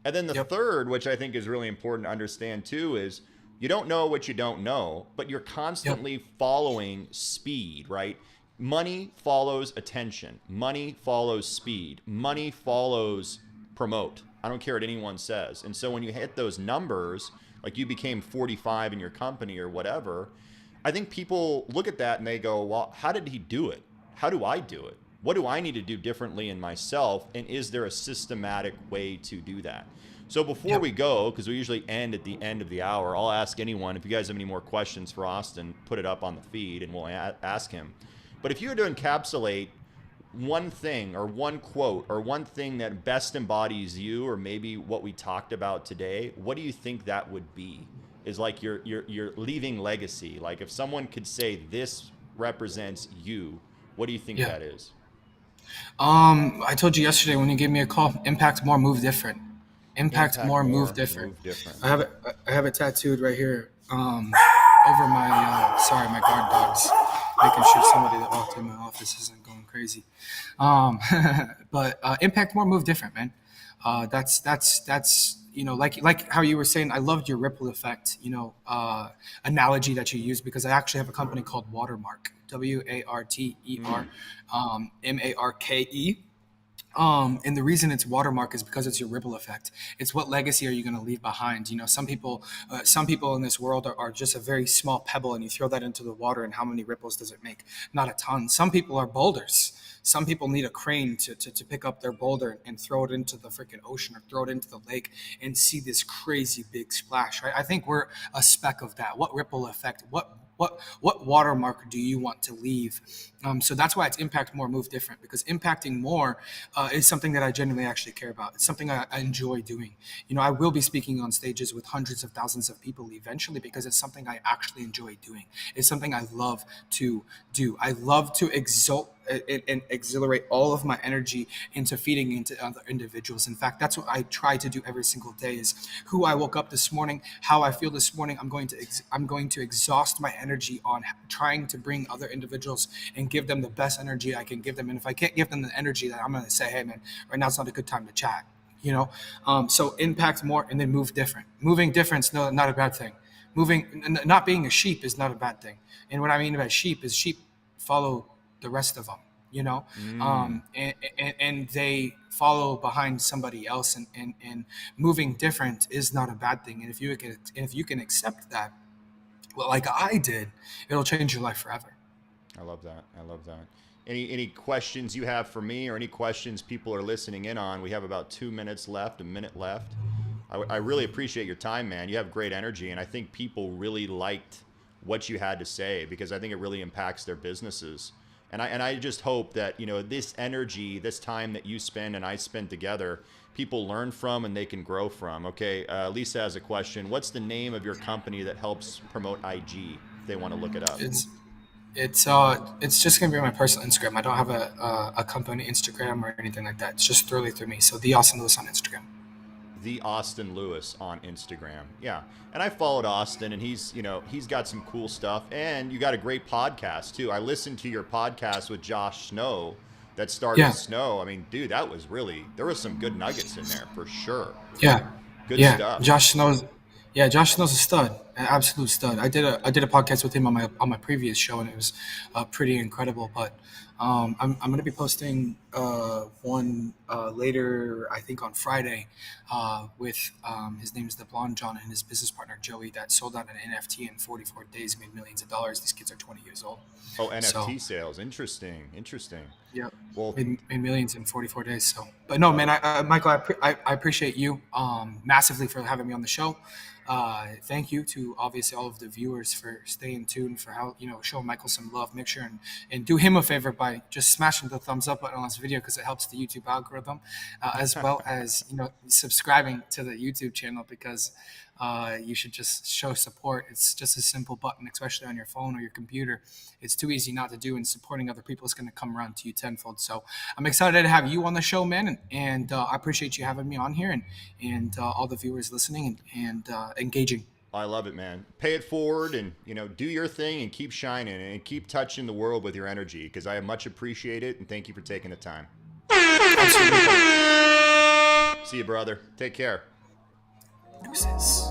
And then the Yep. third, which I think is really important to understand too, is you don't know what you don't know, but you're Yep. constantly following speed, right? Money follows attention. Money follows speed. Money follows promote. I don't care what anyone says. And so when you hit those numbers, like you became 45 in your company or whatever, I think people look at that and they go, well, how did he do it? How do I do it? What do I need to do differently in myself? And is there a systematic way to do that? So before Yep. we go, because we usually end at the end of the hour, I'll ask anyone, if you guys have any more questions for Austin, put it up on the feed and we'll ask him. But if you were to encapsulate one thing or one quote or one thing that best embodies you or maybe what we talked about today, what do you think that would be? Is like your leaving legacy. Like if someone could say this represents you, what do you think Yeah. that is? I told you yesterday when you gave me a call, impact more, move different. Impact Impact more, move more, different. move different. I have it tattooed right here. Over my sorry, my guard dogs, making sure somebody that walked in my office isn't going crazy. Um, but impact more, move different, man. That's like how you were saying. I loved your ripple effect, analogy that you used, because I actually have a company called Watermark, Warter, Mm, Marke. And the reason it's watermark is because it's your ripple effect. It's what legacy are you going to leave behind? Some people in this world are just a very small pebble, and you throw that into the water, and how many ripples does it make? Not a ton. Some people are boulders. Some people need a crane to pick up their boulder and throw it into the freaking ocean or throw it into the lake and see this crazy big splash, right? I think we're a speck of that. What ripple effect? What watermark do you want to leave? So that's why it's impact more, move different, because impacting more is something that I genuinely actually care about. It's something I enjoy doing. I will be speaking on stages with hundreds of thousands of people eventually, because it's something I actually enjoy doing. It's something I love to do. I love to exalt and exhilarate all of my energy into feeding into other individuals. In fact, that's what I try to do every single day. Is who I woke up this morning, how I feel this morning. I'm going to exhaust my energy on trying to bring other individuals and give them the best energy I can give them. And if I can't give them the energy, then I'm going to say, hey man, right now it's not a good time to chat. So impact more and then move different. Moving different is not a bad thing. Not being a sheep is not a bad thing. And what I mean by sheep is sheep follow the rest of them, mm. and they follow behind somebody else, and moving different is not a bad thing. And if you can accept that, well, like I did, it'll change your life forever. I love that. I love that. Any questions you have for me or any questions people are listening in on? We have about 2 minutes left, a minute left. I really appreciate your time, man. You have great energy, and I think people really liked what you had to say because I think it really impacts their businesses. And I just hope that this energy, this time that you spend and I spend together, people learn from and they can grow from. Okay, Lisa has a question. What's the name of your company that helps promote IG if they want to look it up? It's It's just gonna be my personal Instagram. I don't have a company Instagram or anything like that. It's just thoroughly through me. So the Austin Lewis on Instagram. The Austin Lewis on Instagram. Yeah. And I followed Austin and he's got some cool stuff and you got a great podcast too. I listened to your podcast with Josh Snow that started Yeah, Snow. I mean, dude, there was some good nuggets in there for sure. yeah, Good yeah. stuff. Josh knows. Yeah, Josh knows a stud, an absolute stud. I did a podcast with him on my previous show, and it was pretty incredible. But I'm gonna be posting one later, I think on Friday, with his name is the Blonde John and his business partner Joey that sold out an NFT in 44 days, made millions of dollars. These kids are 20 years old, Oh, so NFT sales. Interesting. Interesting. yeah, Well, made millions in 44 days. So, but no, man, Michael, I appreciate you massively for having me on the show. Thank you to obviously all of the viewers for staying tuned, for how showing Michael some love. Make sure and do him a favor by just smashing the thumbs up button on this video because it helps the YouTube algorithm, as well as subscribing to the YouTube channel because you should just show support. It's just a simple button, especially on your phone or your computer. It's too easy not to do, and supporting other people is going to come around to you tenfold. So I'm excited to have you on the show, man, and I appreciate you having me on here and all the viewers listening and engaging. I love it, man. Pay it forward and, do your thing and keep shining and keep touching the world with your energy because I much appreciate it and thank you for taking the time. Absolutely. See you, brother. Take care. Deuces.